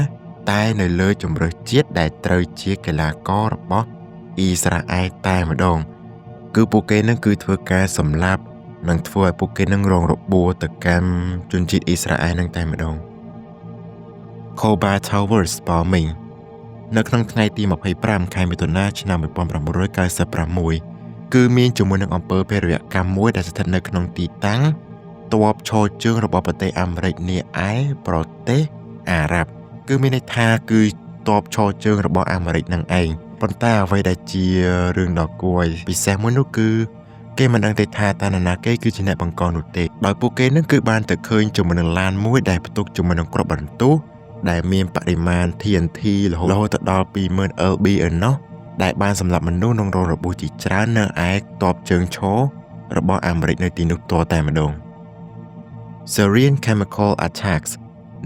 តែនៅលើជម្រើសជាតិដែលត្រូវជាកីឡាកររបស់អ៊ីស្រាអែលតែម្ដងគឺពួកគេនឹងគឺធ្វើការសម្លាប់ នឹងធ្វើឲ្យពួកគេនឹងរងរបួសទៅកាន់ជនជាតិអ៊ីស្រាអែលនឹងតែម្ដង Koba Towers Bombing នៅក្នុងថ្ងៃទី25 ខែមិថុនាឆ្នាំ 1996 គឺមានជាមួយនឹងអំពើភេរវកម្មមួយដែលស្ថិតនៅក្នុងទីតាំងទ័ពឈរជើងរបស់ប្រទេសអាមេរិកនាឯប្រទេសអារ៉ាប់គឺមានន័យថាគឺទ័ពឈរជើងរបស់អាមេរិកនឹងឯងប៉ុន្តែអ្វីដែលជារឿងដ៏គួរឲ្យពិសេសមួយនោះគឺគេមិនដឹងទេថាតើនរណាគេគឺជាអ្នកបង្កនោះទេដោយពួកគេនឹងគឺបានទៅឃើញជាមួយនឹងឡានមួយដែលផ្ទុកជាមួយនឹងគ្រាប់បន្ទុះដែលមានបរិមាណ TNT រហូតទៅដល់ 20,000 lb ឯណោះដែលបានសម្លាប់មនុស្សក្នុងរងរបួសជាច្រើននៅឯទ័ពជើងឈររបស់អាមេរិកនៅទីនោះតតែម្ដង Syrian Chemical Attacks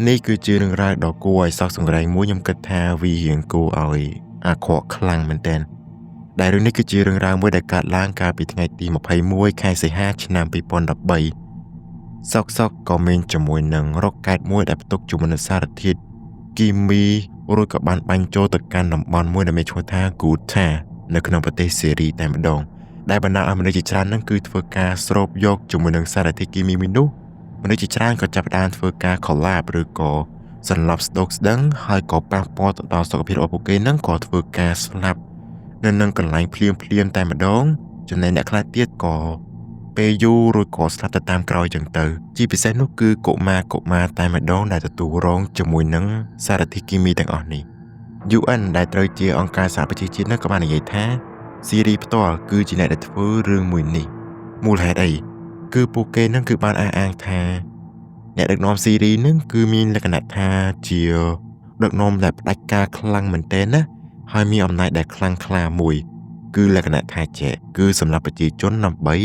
នេះគឺជារឿងរ៉ាវដ៏គួរឲ្យសោកសង្រេងមួយខ្ញុំគិតថាវារៀងគួរឲ្យអាក្រក់ខ្លាំងមែនទែនដែលរឿងនេះគឺជារឿងរ៉ាវមួយដែលកើតឡើងកាលពីថ្ងៃទី21 ខែសីហាឆ្នាំ 2013 សុកក៏មានជាមួយនឹងរ៉ុកកែតមួយដែលផ្ទុកជាមួយនឹងសារធាតុគីមីរួចក៏បានបាញ់ចូលទៅកាន់តំបន់មួយដែលមានឈ្មោះថា Ghouta នៅក្នុងប្រទេសសេរីតែម្ដងដែលបណ្ដាលឲ្យមនុស្សជាច្រើននឹងគឺធ្វើការស្រូបយកជាមួយនឹងសារធាតុគីមីមួយនោះមនុស្សជាច្រើនក៏ចាប់ផ្ដើមធ្វើការ collapse ឬក៏សន្លប់ស្តុកស្ដឹងហើយក៏ប៉ះពាល់ទៅដល់សុខភាពរបស់ពួកគេនឹងក៏ធ្វើការស្លាប់នៅនឹងកន្លែងភ្លាមតែម្ដងចំណែកអ្នកខ្លះទៀតក៏ពេលយូររួចក៏ស្លាប់ទៅតាមក្រោយចឹងទៅជាពិសេសនោះគឺកុមារតែម្ដងដែលទទួលរងជាមួយនឹងសារធាតុគីមីទាំងអស់នេះ UN ដែលត្រូវជាអង្គការសហប្រជាជាតិនោះក៏បាននិយាយថាស៊ីរីផ្ទាល់គឺជាអ្នកដែលធ្វើរឿងមួយនេះមូលហេតុអីគឺពួកគេនឹងគឺបានអះអាងថាអ្នកដឹកនាំស៊ីរីនឹងគឺមានលក្ខណៈថាជាដឹកនាំដែលផ្ដាច់ការខ្លាំងមែនទែនណាហើយមានអំណាចដែលខ្លាំងក្លាមួយគឺលក្ខណៈថាចេះគឺសម្រាប់ប្រជាជនដើម្បី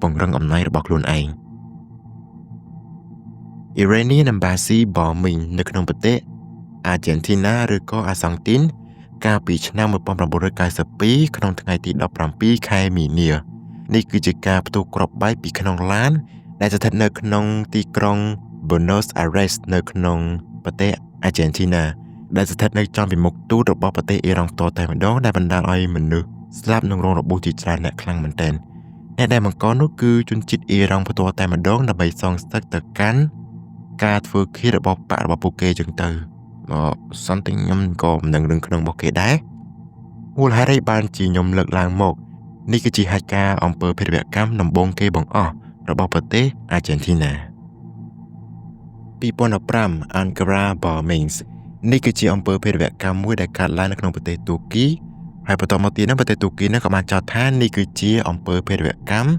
ពង្រឹងអំណាចរបស់ខ្លួនឯង Iranian Embassy Bombing នៅក្នុងប្រទេស Argentina ឬក៏អាសង់ទីនកាលពីឆ្នាំ 1992 ក្នុងថ្ងៃទី 17 ខែមីនានេះគឺជាការផ្ទុះគ្រាប់បែកពីក្នុងឡានដែលស្ថិតនៅក្នុងទីក្រុង Buenos Aires នៅក្នុងប្រទេស Argentina ដែលស្ថិតនៅចំពីមុខទូតរបស់ប្រទេសអ៊ីរ៉ង់ផ្ទាល់តែម្ដងដែលបណ្ដាលឲ្យមនុស្សស្លាប់និងរងរបួសជាច្រើនអ្នកខ្លាំងមែនទែនអ្នកដែលបង្កនោះគឺជនជាតិអ៊ីរ៉ង់ផ្ទាល់តែម្ដងដើម្បីសងសឹកទៅកាន់ការធ្វើឃាតរបស់បករបស់ពួកគេចឹងទៅsomething ខ្ញុំក៏មិនដឹងរឿងក្នុងរបស់គេដែរមូលហេតុអីបានជាខ្ញុំលើកឡើងមកនេះគឺជាហេតុការណ៍អំពើភេរវកម្មដំបូងគេបង្អស់របស់ប្រទេស Argentina 2015 Ankara Bombings នេះគឺជាអំពើភេរវកម្មមួយដែលកើតឡើងនៅក្នុងប្រទេសទូគីហើយបន្តមកទៀតនោះប្រទេសទូគីនោះក៏បានចោទថានេះគឺជាអំពើភេរវកម្ម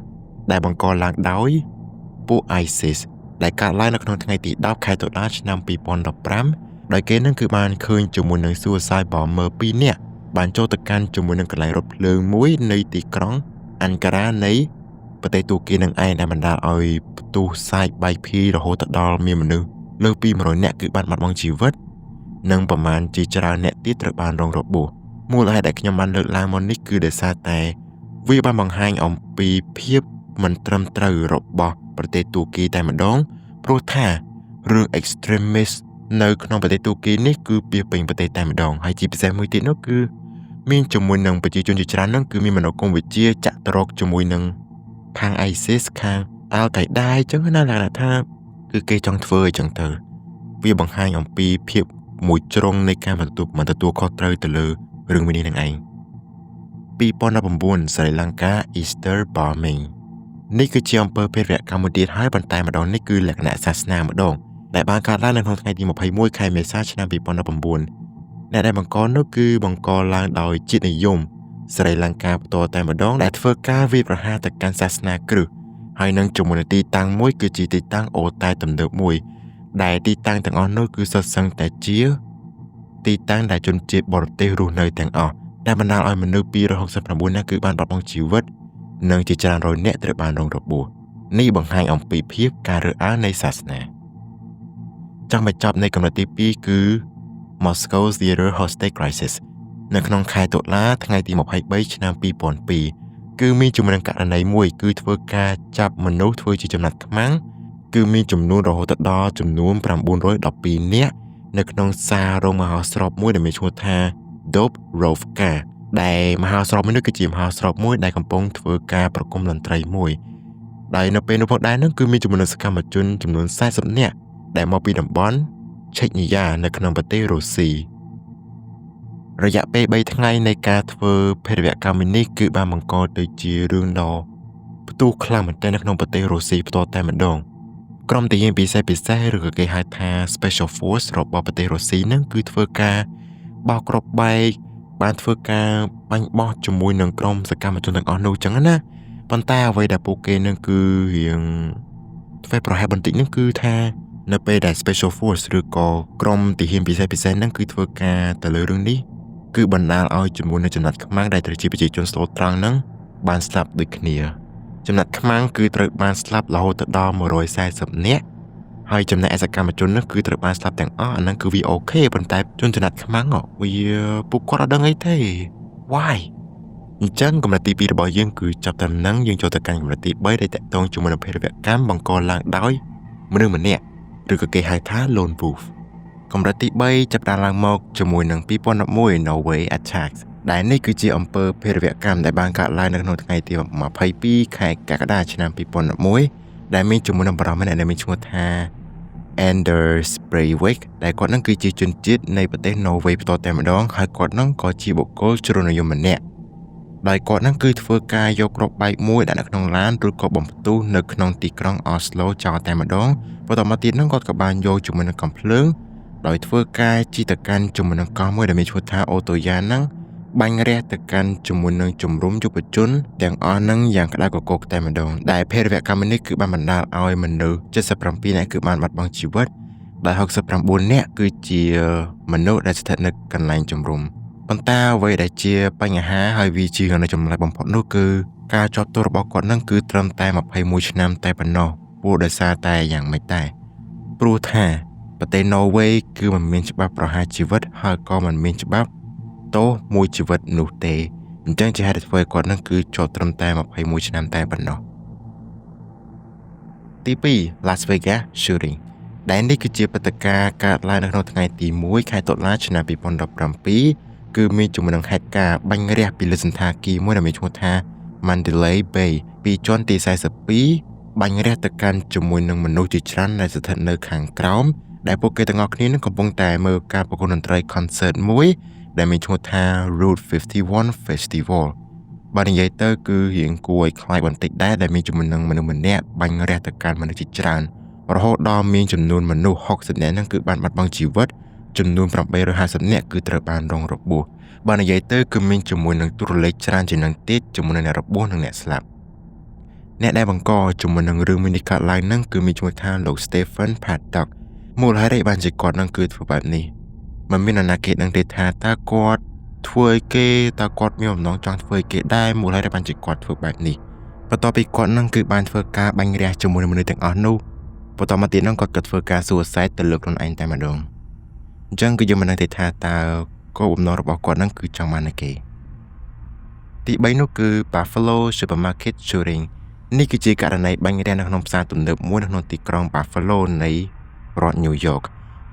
ដែលបង្កឡើងដោយពួក ISIS ដែលកើតឡើងនៅក្នុងថ្ងៃទី 10 ខែតុលាឆ្នាំ 2015 ដោយគេនឹងគឺបានឃើញជាមួយនឹង suicide bomber 2 នាក់បានចូលទៅកាន់ជាមួយនឹងកន្លែងរថភ្លើងមួយនៃទីក្រុង Ankara នៃប្រទេសទូគីនឹងឯងដែលបណ្ដាលឲ្យផ្ទុះសាយបែកភីរហូតដល់មានមនុស្សលើសពី100នាក់គឺបានបាត់បង់ជីវិតនិងប្រមាណជាច្រើនអ្នកទៀតត្រូវបានរងរបួសមូលហេតុដែលខ្ញុំបានលើកឡើងមកនេះគឺដោយសារតែវាបានបង្ហាញអំពីភាពមិនត្រឹមត្រូវរបស់ប្រទេសទូគីតែម្ដងព្រោះថារឿង extremist នៅក្នុងប្រទេសទូគីនេះគឺពាសពេញប្រទេសតែម្ដងហើយជាពិសេសមួយទៀតនោះគឺមានជាមួយនឹងប្រជាជនជាច្រើននោះគឺមានមនោគមវិជ្ជាចាក់ត្រកជាមួយនឹងខាង ISIS ខាង Al-Qaeda អញ្ចឹងណាដែលថាគឺគេចង់ធ្វើអញ្ចឹងទៅវាបង្ហាញអំពីភាពមួយជ្រុងនៃការមិនទទួលខុសត្រូវទៅលើរឿងមួយនេះនឹងឯង2019 ស្រីលង្កា Easter Bombing នេះគឺជាអំពើភេរវកម្មមួយទៀតហើយប៉ុន្តែម្ដងនេះគឺលក្ខណៈសាសនាម្ដងដែលបានកើតឡើងនៅក្នុងថ្ងៃទី 21 ខែមេសាឆ្នាំ 2019 អ្នកដែលបង្កនោះគឺបង្កឡើងដោយជាតិនិយមស្រីលង្កាផ្ទាល់តែម្ដងដែលធ្វើការវាយប្រហារទៅកាន់សាសនាគ្រឹះហើយនឹងជាមួយនឹងទីតាំងមួយគឺជាទីតាំងអូតែទំនើបមួយដែលទីតាំងទាំងអស់នោះគឺសុទ្ធសឹងតែជាទីតាំងដែលជនជាតិបរទេសរស់នៅទាំងអស់ដែលបណ្ដាលឲ្យមនុស្ស269នាក់គឺបានបាត់បង់ជីវិតនិងជាច្រើនរយនាក់ត្រូវបានរងរបួសនេះបង្ហាញអំពីភាពការរើសអើងនៃសាសនាចង់បញ្ចប់នៃកំណត់ទី 2 គឺ Moscow Zero Hostage Crisis នៅក្នុងខែតុលាថ្ងៃទី 23 ឆ្នាំ 2002 គឺមានជំនឿករណីមួយគឺធ្វើការចាប់មនុស្សធ្វើជាចំណាត់ខ្មាំងគឺមានចំនួនរហូតដល់ចំនួន912នាក់នៅក្នុងសាររោងមហោស្រពមួយដែលមានឈ្មោះថា Dobrovka ដែលមហោស្រពនេះគឺជាមហោស្រពមួយដែលកំពុងធ្វើការប្រគំតន្ត្រីមួយ ដោយនៅពេលនោះផងដែរហ្នឹងគឺមានចំនួនសកម្មជនចំនួន40នាក់ដែលមកពីតំបន់ឆេកញីយ៉ានៅក្នុងប្រទេសរុស្ស៊ីរយៈពេល3ថ្ងៃនៃការធ្វើភេរវកម្មនេះគឺបានបង្កទៅជារឿងដ៏ផ្ទុះខ្លាំងមែនទែននៅក្នុងប្រទេសរុស្ស៊ីផ្ទាល់តែម្ដងក្រុមទាហានពិសេសឬក៏គេហៅថា Special Force របស់ប្រទេសរុស្ស៊ីហ្នឹងគឺធ្វើការបោកគ្រាប់បែកបានធ្វើការបាញ់បោះជាមួយនឹងក្រុមសកម្មជនទាំងអស់នោះចឹងណាប៉ុន្តែអ្វីដែលពួកគេនឹងគឺរៀងធ្វេសប្រហែសបន្តិចហ្នឹងគឺថានៅពេលដែល Special Force ឬក៏ក្រុមទាហានពិសេសហ្នឹងគឺធ្វើការទៅលើរឿងនេះគឺបណ្ដាលឲ្យជាមួយនឹងចំណាត់ខ្មាំងដែលត្រូវជាប្រជាជនស្លូតត្រង់ហ្នឹងបានស្លាប់ដូចគ្នាចំណាត់ខ្មាំងគឺត្រូវបានស្លាប់រហូតទៅដល់140នាក់ហើយចំណែកឯសកម្មជននោះគឺត្រូវបានស្លាប់ទាំងអស់អាហ្នឹងគឺវាអូខេប៉ុន្តែជនចំណាត់ខ្មាំងវាពួកគាត់អត់ដឹងអីទេ why អញ្ចឹងកម្រិតទី2របស់យើងគឺចាប់តាមហ្នឹងយើងចូលទៅកាន់កម្រិតទី3ដែលតកតងជាមួយនឹងភេរវកម្មបង្កឡើងដោយមនុស្សម្នាក់ឬក៏គេហៅថា lone wolf កម្រិតទី3ចាប់ផ្ដើមឡើងមកជាមួយនឹង2011 Norway Attacks ដែលនេះគឺជាអំពើភេរវកម្មដែលបានកើតឡើងនៅក្នុងថ្ងៃទី22ខែកក្កដាឆ្នាំ2011ដែលមានជាមួយនឹងបរិមាណដែលមានឈ្មោះថា Anders Breivik ដែលគាត់នឹងគឺជាជនជាតិនៃប្រទេស Norway ផ្ទាល់តែម្ដងហើយគាត់នឹងក៏ជាបុគ្គលជ្រុលនិយមម្នាក់ដោយគាត់នឹងគឺធ្វើការយកគ្រាប់បែកមួយដាក់នៅក្នុងឡានឬក៏បំផ្ទុះនៅក្នុងទីក្រុង Oslo ចោលតែម្ដងបន្តមកទៀតនឹងគាត់ក៏បានយកជាមួយនឹងកំភ្លើងដោយធ្វើការជិះទៅកាន់ជាមួយនឹងកង់មួយដែលមានឈ្មោះថាអូតូយ៉ាហ្នឹងបាញ់រះទៅកាន់ជាមួយនឹងជំរុំយុវជនទាំងអស់ហ្នឹងយ៉ាងក្តៅកគកតែម្ដងដែលភេរវកម្មនេះគឺបានបណ្ដាលឲ្យមនុស្ស77នាក់គឺបានបាត់បង់ជីវិតដែល69នាក់គឺជាមនុស្សដែលស្ថិតនៅកន្លែងជំរុំប៉ុន្តែអ្វីដែលជាបញ្ហាហើយវាជានៅចម្លែកបំផុតនោះគឺការជាប់ទោសរបស់គាត់ហ្នឹងគឺត្រឹមតែ21ឆ្នាំតែប៉ុណ្ណោះព្រោះដោយសារតែយ៉ាងម៉េចដែរព្រោះថាប្រទេស Norway គឺមិនមានច្បាប់ប្រហារជីវិតហើយក៏មិនមានច្បាប់ទោសមួយជីវិតនោះទេអញ្ចឹងជាហេតុធ្វើឲ្យគាត់នឹងគឺជាប់ត្រឹមតែ21ឆ្នាំតែប៉ុណ្ណោះទី2 Las Vegas Shooting ដែលនេះគឺជាព្រឹត្តិការណ៍កើតឡើងនៅក្នុងថ្ងៃទី1ខែតុលាឆ្នាំ2017គឺមានជាមួយនឹងហេតុការណ៍បាញ់រះពីលើសណ្ឋាគារមួយដែលមានឈ្មោះថា Mandalay Bay ពីជាន់ទី42បាញ់រះទៅកាន់ជាមួយនឹងមនុស្សជាច្រើនដែលស្ថិតនៅខាងក្រោមដែលពួកគេទាំងអស់គ្នានឹងកំពុងតែមើលការប្រគំតន្ត្រី concert មួយដែលមានឈ្មោះថា Route 51 Festival បើនិយាយទៅគឺរៀងគួរឲ្យខ្លាចបន្តិចដែរដែលមានចំនួននឹងមនុស្សម្នាក់បាញ់រះទៅកាន់មនុស្សជាច្រើនរហូតដល់មានចំនួនមនុស្ស60នាក់ហ្នឹងគឺបានបាត់បង់ជីវិតចំនួន850នាក់គឺត្រូវបានរងរបួសបើនិយាយទៅគឺមានជាមួយនឹងទូរលេខច្រើនជាងនឹងទៀតជាមួយនឹងអ្នករបួសនិងអ្នកស្លាប់អ្នកដែលបង្កជាមួយនឹងរឿងមួយនេះកើតឡើងហ្នឹងគឺមានឈ្មោះថាលោក Stephen Paddock មូលហេតុអីបានជាគាត់នឹងគឺធ្វើបែបនេះមិនមានអ្នកណាគេដឹងទេថាតើគាត់ធ្វើឲ្យគេតើគាត់មានបំណងចង់ធ្វើឲ្យគេដែរមូលហេតុបានជាគាត់ធ្វើបែបនេះបន្ទាប់ពីគាត់នឹងគឺបានធ្វើការបាញ់រះជាមួយនឹងមនុស្សទាំងអស់នោះបន្តមកទៀតនឹងគាត់ក៏ធ្វើការ suicide ទៅលើខ្លួនឯងតែម្ដងអញ្ចឹងគឺយើងមិនដឹងទេថាតើគោលបំណងរបស់គាត់នឹងគឺចង់បានអីគេទី3នោះគឺ Buffalo Supermarket Shooting នេះគឺជាករណីបាញ់រះនៅក្នុងផ្សារទំនើបមួយនៅក្នុងទីក្រុង Buffalo នៃរដ្ឋ New York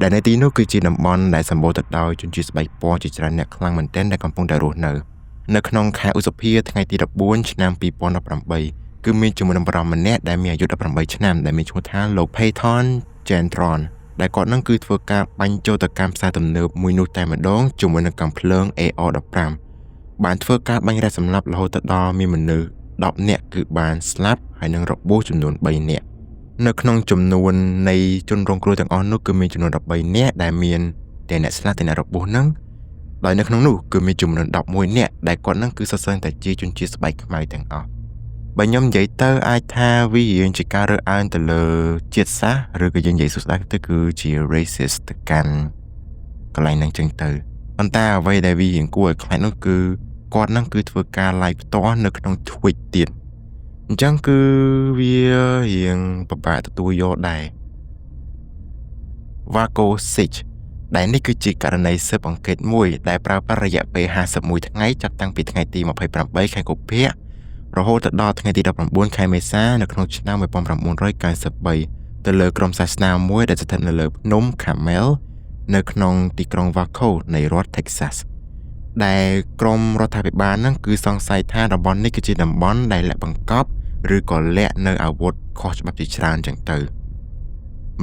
ដែលនៅទីនោះគឺជាតំបន់ដែលសម្បូរទៅដោយជនជាតិស្បែកពណ៌ជាច្រើនអ្នកខ្លាំងមែនទែនដែលកំពុងតែរស់នៅក្នុងខែឧសភាថ្ងៃទី14ឆ្នាំ2018គឺមានជាមួយនឹងបរិមម្នាក់ដែលមានអាយុ18ឆ្នាំដែលមានឈ្មោះថាលោក Peyton Gentron ដែលគាត់នឹងគឺធ្វើការបាញ់ចូលទៅកាន់ផ្សារទំនើបមួយនោះតែម្ដងជាមួយនឹងកាំភ្លើង AR-15 បានធ្វើការបាញ់រះសម្លាប់រហូតដល់មានមនុស្ស10នាក់គឺបានស្លាប់ហើយនឹងរបួសចំនួន3នាក់នៅក្នុងចំនួននៃជនរងគ្រោះទាំងអស់នោះគឺមានចំនួន13នាក់ដែលមានតែអ្នកស្លាប់តែអ្នករបួសហ្នឹងដោយនៅក្នុងនោះគឺមានចំនួន11នាក់ដែលគាត់ហ្នឹងគឺសុទ្ធសឹងតែជាជនជាតិស្បែកខ្មៅទាំងអស់បើខ្ញុំនិយាយទៅអាចថាវារៀងជាការរើសអើងទៅលើជាតិសាសន៍ឬក៏យើងនិយាយសួស្ដីទៅគឺជា racist ទៅកាន់កន្លែងហ្នឹងចឹងទៅប៉ុន្តែអ្វីដែលវារៀងគួរឲ្យខ្លាចនោះគឺគាត់ហ្នឹងគឺធ្វើការ live ផ្ទាល់នៅក្នុង Twitch ទៀតអញ្ចឹងគឺវារៀងពិបាកទទួលយកដែរ Waco 6 ដែលនេះគឺជាករណីស៊ើបអង្កេតមួយដែលប្រើប្រាស់រយៈពេល51ថ្ងៃចាប់តាំងពីថ្ងៃទី28ខែកុម្ភៈរហូតដល់ថ្ងៃទី19ខែមេសានៅក្នុងឆ្នាំ1993ទៅលើក្រុមសាសនាមួយដែលស្ថិតនៅលើភ្នំ Carmel នៅក្នុងទីក្រុង Waco នៃរដ្ឋ Texas ដែលក្រុមរដ្ឋាភិបាលហ្នឹងគឺសង្ស័យថាតំបន់នេះគឺជាតំបន់ដែលលាក់បង្កប់ ឬក៏លាក់នៅអាវុធខុសច្បាប់ជាច្រើនចឹងទៅ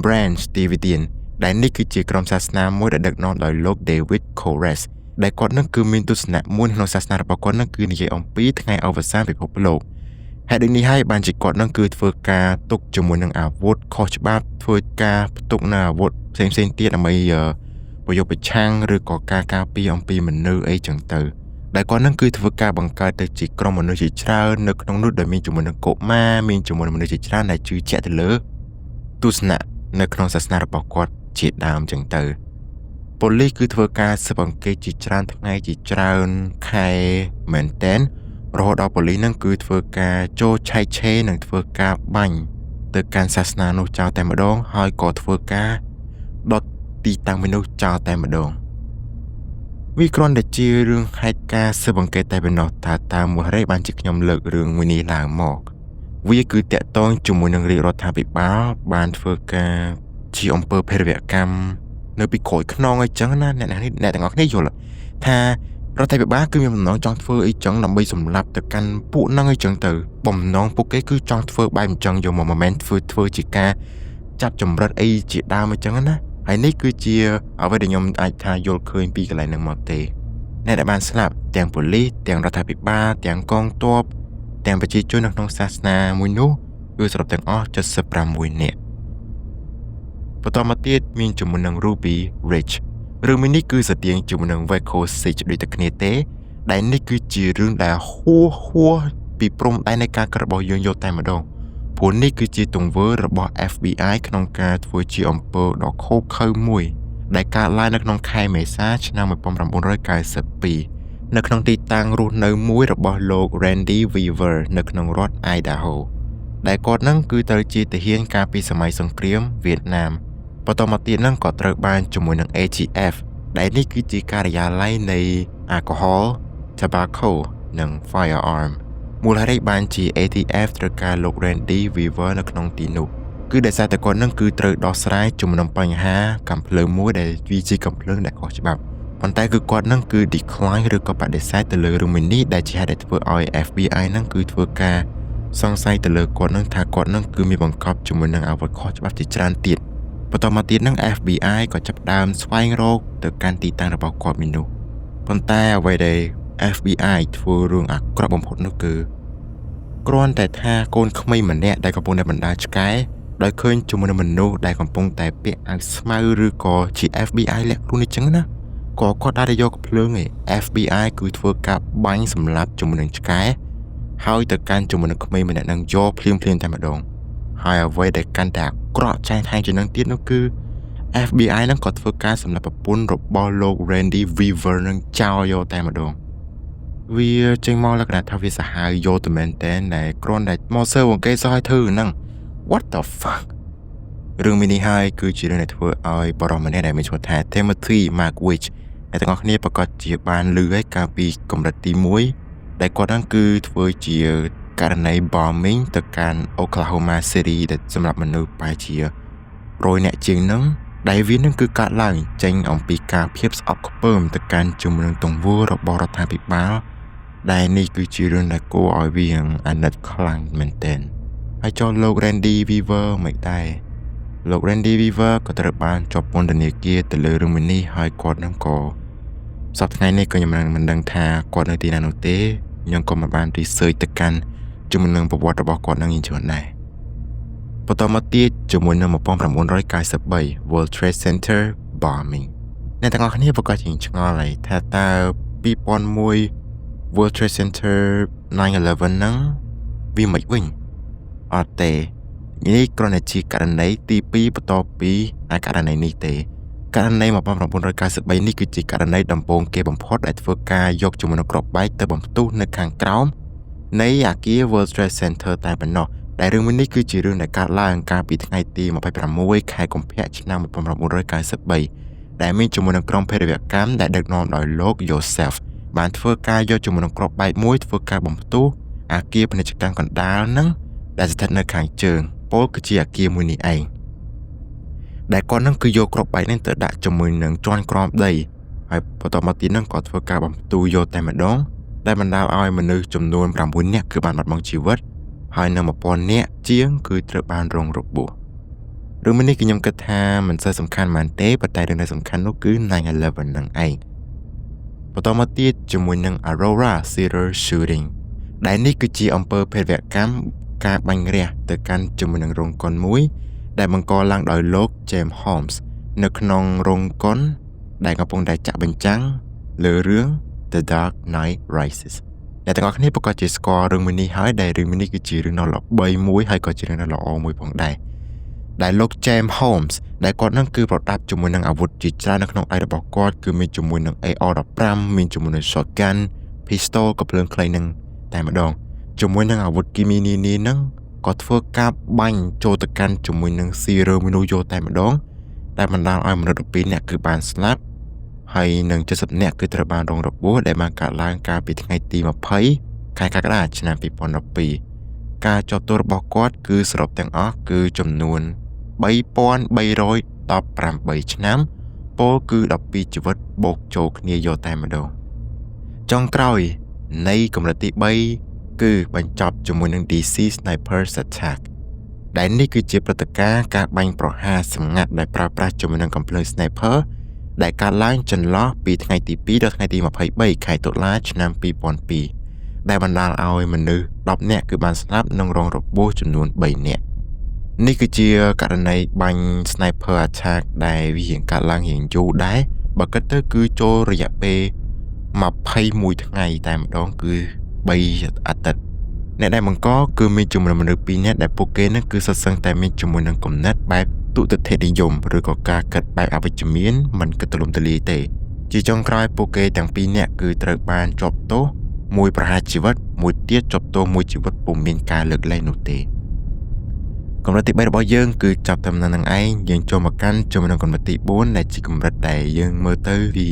Branch Davidian ដែលនេះគឺជាក្រុមសាសនាមួយដែលដឹកនាំដោយលោក David Koresh ដែលគាត់នឹងគឺមានទស្សនៈមួយក្នុងសាសនារបស់គាត់នឹងគឺនិយាយអំពីថ្ងៃអវសានពិភពលោកហេតុនេះហើយបានជាគាត់នឹងគឺធ្វើការទុកជាមួយនឹងអាវុធខុសច្បាប់ធ្វើការផ្ទុកនៅអាវុធផ្សេងៗទៀតដើម្បីប្រយុទ្ធប្រឆាំងឬក៏ការការពារអំពីមនុស្សអីចឹងទៅដែលគាត់នឹងគឺធ្វើការបង្កើតទៅជាក្រុមមនុស្សជាច្រើននៅក្នុងនោះដែលមានជាមួយនឹងកុមារមានជាមួយនឹងមនុស្សជាច្រើនដែលជឿជាក់ទៅលើទស្សនៈនៅក្នុងសាសនារបស់គាត់ជាដើមចឹងទៅប៉ូលីសគឺធ្វើការស៊ើបអង្កេតជាច្រើនថ្ងៃជាច្រើនខែមែនទែនរហូតដល់ប៉ូលីសនឹងគឺធ្វើការចូលឆែកឆេរនិងធ្វើការបាញ់ទៅកាន់សាសនានោះចោលតែម្ដងហើយក៏ធ្វើការដុតទីតាំងមនុស្សចោលតែម្ដងវាគ្រាន់តែជារឿងហេតុការណ៍ស៊ើបអង្កេតតែប៉ុណ្ណោះថាតើមូលហេតុបានជាខ្ញុំលើករឿងមួយនេះឡើងមកវាគឺតាក់ទងជាមួយនឹងរាជរដ្ឋាភិបាលបានធ្វើការជាអំពើភេរវកម្មនៅពីក្រោយខ្នងអីចឹងណាអ្នកទាំងអស់គ្នាយល់ថារដ្ឋាភិបាលគឺមានបំណងចង់ធ្វើអីចឹងដើម្បីសម្លាប់ទៅកាន់ពួកហ្នឹងអីចឹងទៅបំណងពួកគេគឺចង់ធ្វើបែបអញ្ចឹងយកមក moment ធ្វើជាការចាប់ចម្រិតអីជាដើមអញ្ចឹងណាហើយនេះគឺជាអ្វីដែលខ្ញុំអាចថាយល់ឃើញពីកន្លែងហ្នឹងមកទេអ្នកដែលបានស្លាប់ទាំងប៉ូលីសទាំងរដ្ឋាភិបាលទាំងកងទ័ពទាំងប្រជាជននៅក្នុងសាសនាមួយនោះគឺសរុបទាំងអស់76នាក់បន្តមកទៀតមានជាមួយនឹង Ruby Ridge រឿងនេះគឺស្ទៀងជាមួយនឹង Waco Siege ដូចតែគ្នាទេដែលនេះគឺជារឿងដែលហួសពីព្រំដែននៃការក្ររបស់យើងយកតែម្ដងព្រោះនេះគឺជាទង្វើរបស់ FBI ក្នុងការធ្វើជាអំពើដ៏ឃោរឃៅមួយដែលកើតឡើងនៅក្នុងខែមេសាឆ្នាំ1992នៅក្នុងទីតាំងរស់នៅមួយរបស់លោក Randy Weaver នៅក្នុងរដ្ឋ Idaho ដែលគាត់នឹងគឺត្រូវជាទាហានកាលពីសម័យសង្គ្រាមវៀតណាមបន្តមកទៀតនឹងក៏ត្រូវបានជាមួយនឹង ATF ដែលនេះគឺជាការិយាល័យនៃ Alcohol, Tobacco និង Firearm មូលហេតុបានជា ATF ត្រូវការលោក Randy Weaver នៅក្នុងទីនោះគឺដោយសារតែគាត់នឹងគឺត្រូវដោះស្រាយជាមួយនឹងបញ្ហាកាំភ្លើងមួយដែលវាជាកាំភ្លើងដែលខុសច្បាប់ប៉ុន្តែគឺគាត់នឹងគឺ decline ឬក៏បដិសេធទៅលើរឿងនេះដែលជាហេតុដែលធ្វើឲ្យ FBI នឹងគឺធ្វើការសង្ស័យទៅលើគាត់នឹងថាគាត់នឹងគឺមានបង្កប់ជាមួយនឹងអាវុធខុសច្បាប់ជាច្រើនទៀតបន្តមកទៀតនឹង FBI ក៏ចាប់ផ្ដើមស្វែងរកទៅកាន់ទីតាំងរបស់គាត់មាននោះប៉ុន្តែអ្វីដែល FBI ធ្វើរឿងអាក្រក់បំផុតនោះគឺគ្រាន់តែថាកូនក្មេងម្នាក់ដែលកំពុងតែបណ្ដាឆ្កែដោយឃើញជាមួយនឹងមនុស្សដែលកំពុងតែពាក់អាវស្មៅឬក៏ជា FBI លាក់ខ្លួនអញ្ចឹងណាក៏គាត់ដាក់យកភ្លើងឯ FBI គឺធ្វើការបាញ់សម្លាប់ជាមួយនឹងឆ្កែហើយទៅកាន់ជាមួយនឹងក្មេងម្នាក់នឹងយកភ្លាមតែម្ដងហើយអ្វីដែលកាន់តែអាក្រក់ចែកថែមជាងនឹងទៀតនោះគឺ FBI នឹងក៏ធ្វើការសម្លាប់ប្រពន្ធរបស់លោក Randy Weaver នឹងចោលយកតែម្ដងវាចេញមកលក្ខណៈថាវាសាហាវយកទៅមែនតើដែលគ្រាន់តែមកសើអង្កេតសោះឲ្យធ្វើហ្នឹង What the fuck រឿងនេះហើយគឺជារឿងដែលធ្វើឲ្យបរិសម្នាក់ដែលមានឈ្មោះថា Timothy McVeigh ដែលទាំងអស់គ្នាប្រកាសជាបានឮហើយកាលពីកម្រិតទី1ដែលគាត់ហ្នឹងគឺធ្វើជាករណី bombing ទៅកាន់ Oklahoma City ដែលសម្រាប់មនុស្សប្រហែលជា100នាក់ជាងហ្នឹងដែលវានឹងគឺកាត់ឡើងចេញអំពីការភាពស្អប់ខ្ពើមទៅកាន់ជំនឿទង្វើរបស់រដ្ឋាភិបាលដែលនេះគឺជារឿងដែលគួរឲ្យវាអាណិតខ្លាំងមែនទែនហើយចូលលោក Randy Weaver មិនដែរលោក Randy Weaver ក៏ត្រូវបានជាប់ពន្ធនាគារទៅលើរឿងនេះហើយគាត់នឹងក៏សប្តាហ៍ថ្ងៃនេះក៏ខ្ញុំមិនដឹងថាគាត់នៅទីណានោះទេខ្ញុំក៏មិនបាន research ទៅកាន់ជាមួយនឹងប្រវត្តិរបស់គាត់នឹងយ៉ាងច្រើនដែរបន្តមកទៀតជាមួយនឹង1993 World Trade Center bombing អ្នកទាំងអស់គ្នាប្រកាសជាឆ្ងល់ហើយថាតើ2001 World Trade Center 9/11 ហ្នឹងវាមិនវិញអត់ទេនេះគ្រាន់តែជាករណីទី2បន្ទាប់ពីករណីនេះទេករណី1993នេះគឺជាករណីដំបូងគេបំផុតដែលធ្វើការយកជំនុំគ្រាប់បែកទៅបំផ្ទុះនៅខាងក្រោមនៃអគារ World Trade Center តែប៉ុណ្ណោះដែលរឿងនេះគឺជារឿងដែលកើតឡើងកាលពីថ្ងៃទី26ខែកុម្ភៈឆ្នាំ1993ដែលមានជាមួយនឹងក្រុមភេរវកម្មដែលដឹកនាំដោយលោក Joseph បានធ្វើការយកជំនុំគ្រាប់បែកមួយធ្វើការបំផ្ទុះអគារពាណិជ្ជកម្មកណ្ដាលហ្នឹងដែលស្ថិតនៅខាងជើងពលគឺជាអគារមួយនេះឯងដែលគាត់នឹងគឺយកគ្រាប់បែកនេះទៅដាក់ជាមួយនឹងជាន់ក្រោមដីហើយបន្តមកទៀតនឹងក៏ធ្វើការបំផ្ទុះយកតែម្ដងដែលបណ្ដាលឲ្យមនុស្សចំនួន9នាក់គឺបានបាត់បង់ជីវិត ហើយនៅ1000នាក់ជាងគឺត្រូវបានរងរបួសរឿងនេះខ្ញុំគិតថាមិនសូវសំខាន់មែនទេប៉ុន្តែរឿងដែលសំខាន់នោះគឺ 9/11 ហ្នឹងឯងបន្តមកទៀតជាមួយនឹង Aurora Serial Shooting ដែលនេះគឺជាអំពើភេរវកម្មការបាញ់រះទៅកាន់ជាមួយនឹងរោងកុនមួយដែលបង្កឡើងដោយលោក James Holmes នៅក្នុងរោងកុនដែលកំពុងតែចាក់បញ្ចាំងលើរឿង The Dark Knight Rises អ្នកទាំងអស់គ្នាប្រកាសជាស្គាល់រឿងនេះហើយដែលរឿងនេះគឺជារឿងដ៏ល្បីមួយហើយក៏ជារឿងដ៏ល្អមួយផងដែរដែលលោក James Holmes ដែលគាត់នឹងគឺប្រដាប់ជាមួយនឹងអាវុធជាច្រើននៅក្នុងដៃរបស់គាត់គឺមានជាមួយនឹង AR-15 មានជាមួយនឹង shotgun pistol ក៏ភ្លើងខ្លីនឹងតែម្ដងជាមួយនឹងអាវុធគីមីនានាហ្នឹងក៏ធ្វើការបាញ់ចូលទៅកាន់ជាមួយនឹង serial មនុស្សយកតែម្ដងដែលបណ្ដាលឲ្យមនុស្ស12នាក់គឺបានស្លាប់ហើយនឹង70នាក់គឺត្រូវបានរងរបួសដែលបានកើតឡើងកាលពីថ្ងៃទី20ខែកក្កដាឆ្នាំ2012ការជាប់ទោសរបស់គាត់គឺសរុបទាំងអស់គឺចំនួន3318ឆ្នាំពលគឺ12ជីវិតបូកចូលគ្នាយកតែម្ដងចុងក្រោយនៃកម្រិតទី3គឺបញ្ចប់ជាមួយនឹង DC Sniper's Attack ដែលនេះគឺជាព្រឹត្តិការណ៍ការបាញ់ប្រហារសម្ងាត់ដែលប្រើប្រាស់ជាមួយនឹងកាំភ្លើង Sniper ដែលកើតឡើងចន្លោះពីថ្ងៃទី2ដល់ថ្ងៃទី23ខែតុលាឆ្នាំ2002ដែលបណ្ដាលឲ្យមនុស្ស10នាក់គឺបានស្លាប់និងរងរបួសចំនួន3នាក់នេះគឺជាករណីបាញ់ Sniper Attack ដែលវារៀងកើតឡើងរៀងយូរដែរបើគិតទៅគឺចូលរយៈពេល21ថ្ងៃតែម្ដងគឺ3អាទិត្យអ្នកដែលបង្កគឺមានចំនួនមនុស្ស2នាក់ដែលពួកគេនឹងគឺសុទ្ធសឹងតែមានជាមួយនឹងគំនិតបែបទុតិយនិយមឬក៏ការគិតបែបអវិជ្ជមានមិនគិតទូលំទូលាយទេជាចុងក្រោយពួកគេទាំង2នាក់គឺត្រូវបានជាប់ទោសមួយប្រហារជីវិតមួយទៀតជាប់ទោសមួយជីវិតពុំមានការលើកលែងនោះទេកម្រិតទី3របស់យើងគឺចាប់តាមនឹងឯងយើងចូលមកកាន់ជាមួយនឹងកម្រិតទី4ដែលជាកម្រិតដែលយើងមើលទៅវា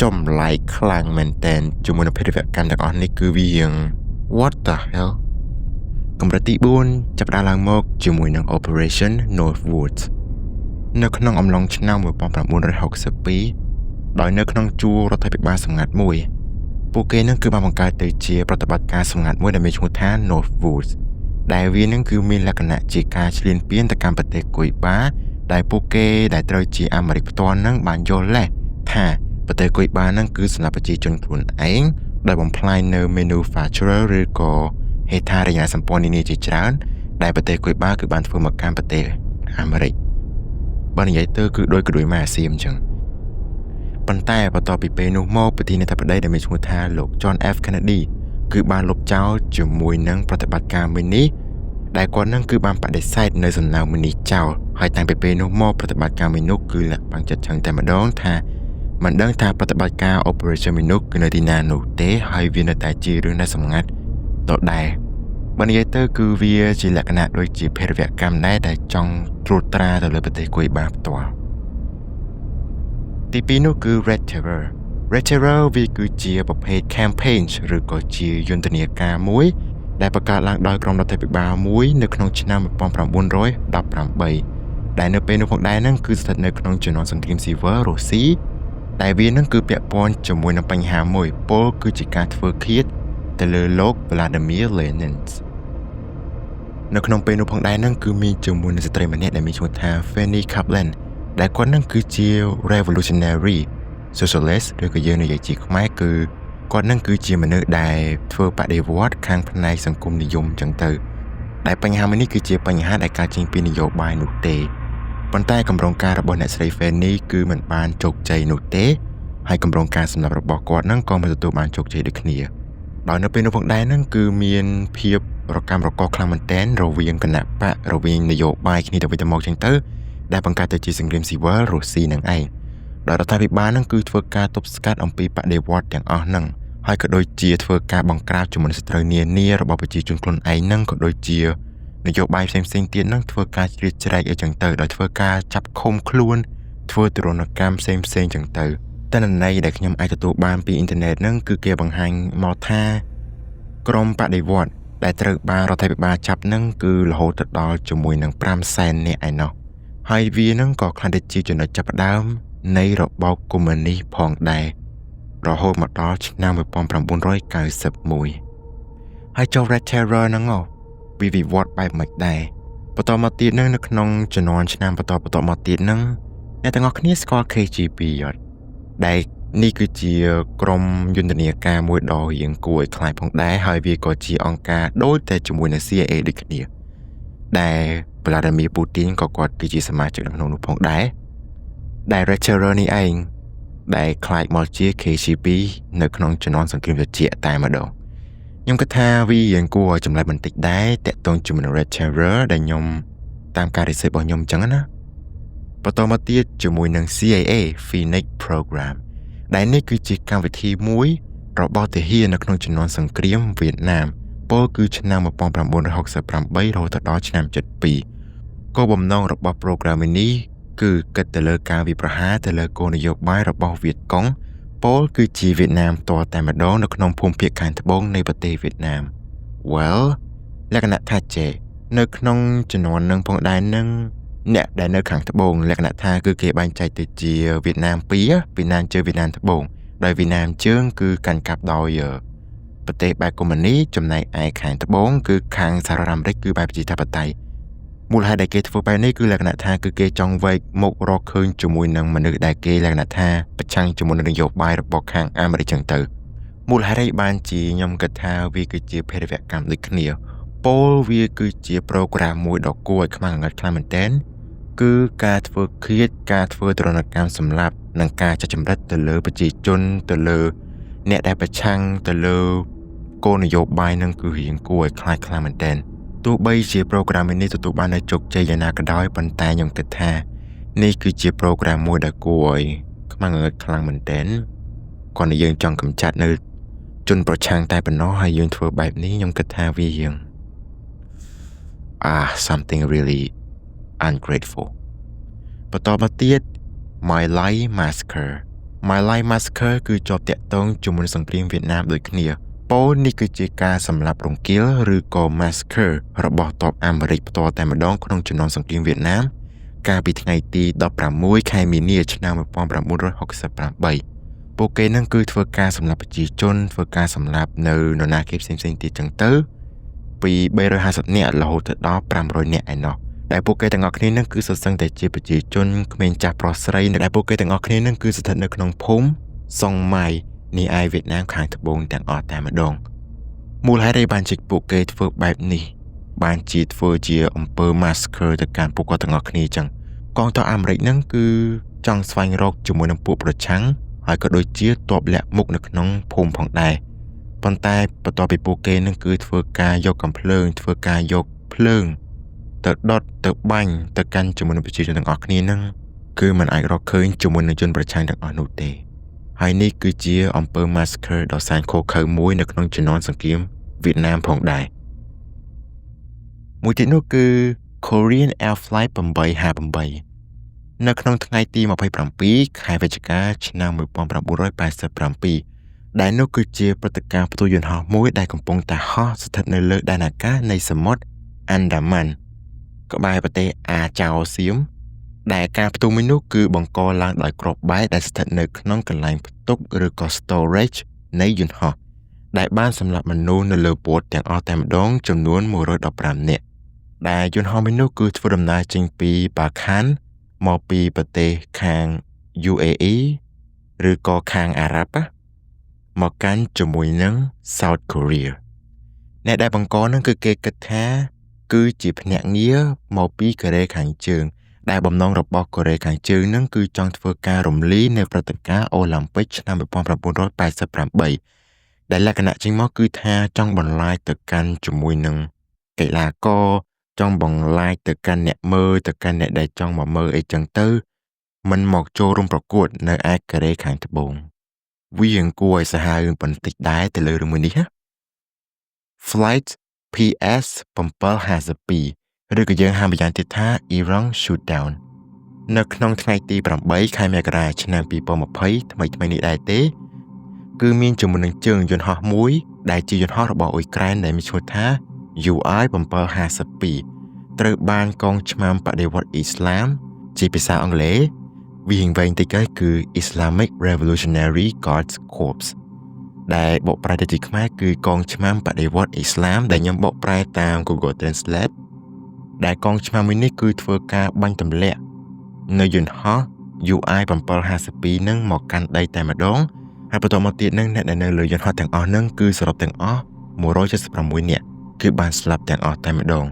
ចម្លែកខ្លាំងមែនតើជាមួយនឹងភេរវកម្មទាំងអស់នេះគឺវាwhat the hell កម្រិតទី4ចាប់ផ្ដើមឡើងមកជាមួយនឹង Operation Northwoods នៅក្នុងអំឡុងឆ្នាំ1962ដោយនៅក្នុងជួររដ្ឋាភិបាលសម្ងាត់មួយពួកគេនឹងគឺបានបង្កើតទៅជាប្រតិបត្តិការសម្ងាត់មួយដែលមានឈ្មោះថា Northwoods ដែលវានឹងគឺមានលក្ខណៈជាការឈ្លានពានទៅកាន់ប្រទេសគុយបាដែលពួកគេដែលត្រូវជាអាមេរិកផ្ទាល់នឹងបានយល់លេសថាប្រទេសគុយបានឹងគឺសម្រាប់ប្រជាជនខ្លួនឯងដោយបំផ្លាញនៅ manufacturer ឬក៏ហេដ្ឋារចនាសម្ព័ន្ធនានាជាច្រើនដែលប្រទេសគុយបាគឺបានធ្វើមកកាន់ប្រទេសអាមេរិកបើនិយាយទៅគឺដូចក្ដួយម៉ាអាសៀមអញ្ចឹងប៉ុន្តែបន្ទាប់ពីពេលនោះមកប្រធានាធិបតីដែលមានឈ្មោះថាលោក John F Kennedy គឺបានលុបចោលជាមួយនឹងប្រតិបត្តិការមួយនេះដែលគាត់នឹងគឺបានបដិសេធនៅសំណើមួយនេះចោលហើយតាំងពីពេលនោះមកប្រតិបត្តិការមួយនោះគឺលាក់បាំងចិត្តចឹងតែម្ដងថាមិនដឹងថាប្រតិបត្តិការ Operation Minuk គឺនៅទីណានោះទេហើយវានៅតែជារឿងដែលសម្ងាត់ដដែលបើនិយាយទៅគឺវាជាលក្ខណៈដូចជាភេរវកម្មដែរដែលចង់ត្រួតត្រាទៅលើប្រទេសគុយបាផ្ទាល់ទី2នោះគឺ Red Terror Red Terror វាគឺជាប្រភេទ campaign ឬក៏ជាយន្តនាការមួយដែលបង្កើតឡើងដោយក្រុមរដ្ឋាភិបាលមួយនៅក្នុងឆ្នាំ1918ដែលនៅពេលនោះផងដែរហ្នឹងគឺស្ថិតនៅក្នុងជំនាន់សង្គ្រាមស៊ីវិលរុស្ស៊ីដែលវានឹងគឺពាក់ព័ន្ធជាមួយនឹងបញ្ហាមួយពលគឺជាការធ្វើឃាតទៅលើលោក Vladimir Lenin នៅក្នុងពេលនោះផងដែរហ្នឹងគឺមានជាមួយនឹងស្ត្រីម្នាក់ដែលមានឈ្មោះថា Fanny Kaplan ដែលគាត់ហ្នឹងគឺជា revolutionary socialist ឬក៏យើងនិយាយជាខ្មែរគឺគាត់ហ្នឹងគឺជាមនុស្សដែលធ្វើបដិវត្តន៍ខាងផ្នែកសង្គមនិយមអញ្ចឹងទៅដែលបញ្ហាមួយនេះគឺជាបញ្ហាដែលកើតចេញពីនយោបាយនោះទេប៉ុន្តែគម្រោងការរបស់អ្នកស្រី Fanny គឺមិនបានជោគជ័យនោះទេហើយគម្រោងការសម្រាប់របស់គាត់ហ្នឹងក៏មិនទទួលបានជោគជ័យដូចគ្នាដោយនៅពេលនោះផងដែរហ្នឹងគឺមានភាពរកម្មរកខ្លាំងមែនទែនរវាងគណៈបករវាងនយោបាយគ្នាទៅវិញទៅមកអញ្ចឹងទៅដែលបង្កើតទៅជាសង្គ្រាមស៊ីវិលរុស្ស៊ីនឹងឯងដោយរដ្ឋាភិបាលហ្នឹងគឺធ្វើការទប់ស្កាត់អំពីបដិវត្តន៍ទាំងអស់ហ្នឹងហើយក៏ដូចជាធ្វើការបង្ក្រាបជាមួយនឹងសត្រូវនានារបស់ប្រជាជនខ្លួនឯងហ្នឹងក៏ដូចជានយោបាយផ្សេងៗទៀតហ្នឹងធ្វើការជ្រៀតជ្រែកអីចឹងទៅដោយធ្វើការចាប់ឃុំខ្លួនធ្វើទរណកម្មផ្សេងៗចឹងទៅតើន័យដែលខ្ញុំអាចទទួលបានពីអ៊ីនធឺណិតហ្នឹងគឺគេបង្ហាញមកថាក្រុមបដិវត្តន៍ដែលត្រូវបានរដ្ឋាភិបាលចាប់ហ្នឹងគឺរហូតទៅដល់ជាមួយនឹង500,000នាក់ឯណោះហើយវាហ្នឹងក៏ខ្លះទៅជាចំណុចចាប់ផ្ដើមនៃរបបកុម្មុយនីសផងដែររហូតមកដល់ឆ្នាំ1991ហើយចូល Red Terror ហ្នឹង ពីវិវត្តបែបមិនដែរបន្តមកទៀតនឹងនៅក្នុងជំនាន់ឆ្នាំបន្តមកទៀតនឹងអ្នកទាំងអស់គ្នាស្គាល់ KGB អត់ដែលនេះគឺជាក្រុមយន្តនាការមួយដ៏រៀងគួរឲ្យខ្លាចផងដែរហើយវាក៏ជាអង្គការដូចតែជាមួយនឹង CIA ដូចគ្នាដែល Vladimir Putin ក៏គាត់គឺជាសមាជិកនៅក្នុងនោះផងដែរដែល Lecturer នេះឯងដែលខ្លាចមកជា KGB នៅក្នុងជំនាន់សង្គ្រាមត្រជាក់តែម្ដងខ្ញុំគិតថាវារៀងគួរឲ្យចម្លែកបន្តិចដែរតាក់ទងជាមួយនឹង Lecturer ដែលខ្ញុំតាមការ research របស់ខ្ញុំអញ្ចឹងណាបន្តមកទៀតជាមួយនឹង CIA Phoenix Program ដែលនេះគឺជាកម្មវិធីមួយរបស់ទាហាននៅក្នុងជំនាន់សង្គ្រាមវៀតណាមពោលគឺឆ្នាំ1968រហូតដល់ឆ្នាំ72គោលបំណងរបស់ program នេះគឺគិតទៅលើការវាយប្រហារទៅលើគោលនយោបាយរបស់វៀតកុងពោលគឺជាវៀតណាមតតែម្ដងនៅក្នុងភូមិភាគខាងត្បូងនៃប្រទេសវៀតណាម Well លក្ខណៈថាចេនៅក្នុងជំនាន់នឹងផងដែរនឹងអ្នកដែលនៅខាងត្បូងលក្ខណៈថាគឺគេបែងចែកទៅជាវៀតណាម2វៀតណាមជើងវៀតណាមត្បូងដោយវៀតណាមជើងគឺកាន់កាប់ដោយប្រទេសបែបកុម្មុយនីចំណែកឯខាងត្បូងគឺខាងសហរដ្ឋអាមេរិកគឺបែបប្រជាធិបតេយ្យមូលហេតុដែលគេធ្វើបែបនេះគឺលក្ខណៈថាគឺគេចង់វែកមុខរកឃើញជាមួយនឹងមនុស្សដែលគេលក្ខណៈថាប្រឆាំងជាមួយនឹងនយោបាយរបស់ខាងអាមេរិកចឹងទៅមូលហេតុនេះបានជាខ្ញុំគិតថាវាគឺជាភេរវកម្មដូចគ្នាពោលវាគឺជា program មួយដ៏គួរឲ្យខ្មាស់ងឹតខ្លាំងមែនទែនគឺការធ្វើឃាតការធ្វើទរណកម្មសម្លាប់និងការចាត់ចម្រិតទៅលើប្រជាជនទៅលើអ្នកដែលប្រឆាំងទៅលើគោលនយោបាយនឹងគឺរៀងគួរឲ្យខ្លាចខ្លាំងមែនទែនទោះបីជា program នេះទទួលបាននូវជោគជ័យយ៉ាងណាក៏ដោយប៉ុន្តែខ្ញុំគិតថានេះគឺជា program មួយដែលគួរឲ្យខ្មាស់ងឹតខ្លាំងមែនទែនគាត់យើងចង់កម្ចាត់នៅជនប្រឆាំងតែប៉ុណ្ណោះហើយយើងធ្វើបែបនេះខ្ញុំគិតថាវារៀងsomething really ungrateful បន្តមកទៀត My Lai Massacre My Lai Massacre គឺជាប់តាក់ទងជាមួយសង្គ្រាមវៀតណាមដូចគ្នាពោលនេះគឺជាការសម្លាប់រង្គាលឬក៏ massacre របស់ទ័ពអាមេរិកផ្ទាល់តែម្ដងក្នុងជំនាន់សង្គ្រាមវៀតណាមកាលពីថ្ងៃទី16ខែមីនាឆ្នាំ1968ពួកគេនឹងគឺធ្វើការសម្លាប់ប្រជាជនធ្វើការសម្លាប់នៅនរណាគេផ្សេងៗទៀតចឹងទៅពី350នាក់រហូតដល់500នាក់ឯណោះដែលពួកគេទាំងអស់គ្នានឹងគឺសុទ្ធសឹងតែជាប្រជាជនក្មេងចាស់ប្រុសស្រីដែលពួកគេទាំងអស់គ្នានឹងគឺស្ថិតនៅក្នុងភូមិសុងម៉ៃនេះឯវៀតណាមខាងត្បូងទាំងអស់តែម្ដងមូលហេតុបានជាពួកគេធ្វើបែបនេះបានជាធ្វើជាអំពើ massacre ទៅកាន់ពួកគាត់ទាំងអស់គ្នាចឹងកងទ័ពអាមេរិកនឹងគឺចង់ស្វែងរកជាមួយនឹងពួកប្រឆាំងហើយក៏ដូចជាទ័ពលាក់មុខនៅក្នុងភូមិផងដែរប៉ុន្តែបន្ទាប់ពីពួកគេនឹងគឺធ្វើការយកកាំភ្លើងធ្វើការយកភ្លើងទៅដុតទៅបាញ់ទៅកាន់ជាមួយនឹងប្រជាជនទាំងអស់គ្នានឹងគឺมันអាចរកឃើញជាមួយនឹងជនប្រឆាំងទាំងអស់នោះទេហើយនេះគឺជាអំពើ massacre ដ៏សែនឃោរឃៅមួយនៅក្នុងជំនាន់សង្គ្រាមវៀតណាមផងដែរមួយទៀតនោះគឺ Korean Air Flight 858នៅក្នុងថ្ងៃទី27ខែវិច្ឆិកាឆ្នាំ1987ដែលនោះគឺជាព្រឹត្តិការណ៍ផ្ទុះយន្តហោះមួយដែលកំពុងតែហោះស្ថិតនៅលើដែនអាកាសនៃសមុទ្រអាន់ដាម៉ាន់ក្បែរប្រទេសអាចោសៀមដែលការផ្ទុះមួយនោះគឺបង្កឡើងដោយគ្រាប់បែកដែលស្ថិតនៅក្នុងកន្លែងផ្ទុកឬក៏ storage នៃយន្តហោះដែលបានសម្លាប់មនុស្សនៅលើបូតទាំងអស់តែម្ដងចំនួន115នាក់ដែលយន្តហោះមួយនោះគឺធ្វើដំណើរចេញពីបាខានមកពីប្រទេសខាង UAE ឬក៏ខាងអារ៉ាប់មកកាន់ជាមួយនឹង South Korea អ្នកដែលបង្កនឹងគឺគេគិតថាគឺជាភ្នាក់ងារមកពីកូរ៉េខាងជើងដែលបំណងរបស់កូរ៉េខាងជើងនឹងគឺចង់ធ្វើការរំលាយនៅព្រឹត្តិការណ៍អូឡ িম্প ិកឆ្នាំ1988ដែលលក្ខណៈចេញមកគឺថាចង់បន្លាចទៅកាន់ជាមួយនឹងកីឡាករចង់បន្លាចទៅកាន់អ្នកមើលទៅកាន់អ្នកដែលចង់មកមើលអីចឹងទៅមិនមកចូលរួមប្រកួតនៅឯកូរ៉េខាងត្បូងវាគួរឲ្យសាហាវបន្តិចដែរទៅលើរឿងមួយនេះណា Flight PS 752ឬក៏យើងហៅម្យ៉ាងទៀតថា Iran Shutdown នៅក្នុងថ្ងៃទី8ខែមករាឆ្នាំ2020ថ្មីនេះដែរទេគឺមានជាមួយនឹងជើងយន្តហោះមួយដែលជាយន្តហោះរបស់អ៊ុយក្រែនដែលមានឈ្មោះថា UI 752ត្រូវបានកងឆ្មាំបដិវត្តន៍អ៊ីស្លាមជាភាសាអង់គ្លេសវាវែងតិចគឺ Islamic Revolutionary Guards Corps ដែលបកប្រែទៅជាខ្មែរគឺកងឆ្មាំបដិវត្តន៍អ៊ីស្លាមដែលខ្ញុំបកប្រែតាម Google Translate ដែលកងឆ្មាំមួយនេះគឺធ្វើការបាញ់ទម្លាក់នៅយន្តហោះ UI 752នឹងមកកាន់ដីតែម្ដងហើយបន្តមកទៀតនឹងអ្នកដែលនៅលើយន្តហោះទាំងអស់នឹងគឺសរុបទាំងអស់176នាក់គឺបានស្លាប់ទាំងអស់តែម្ដង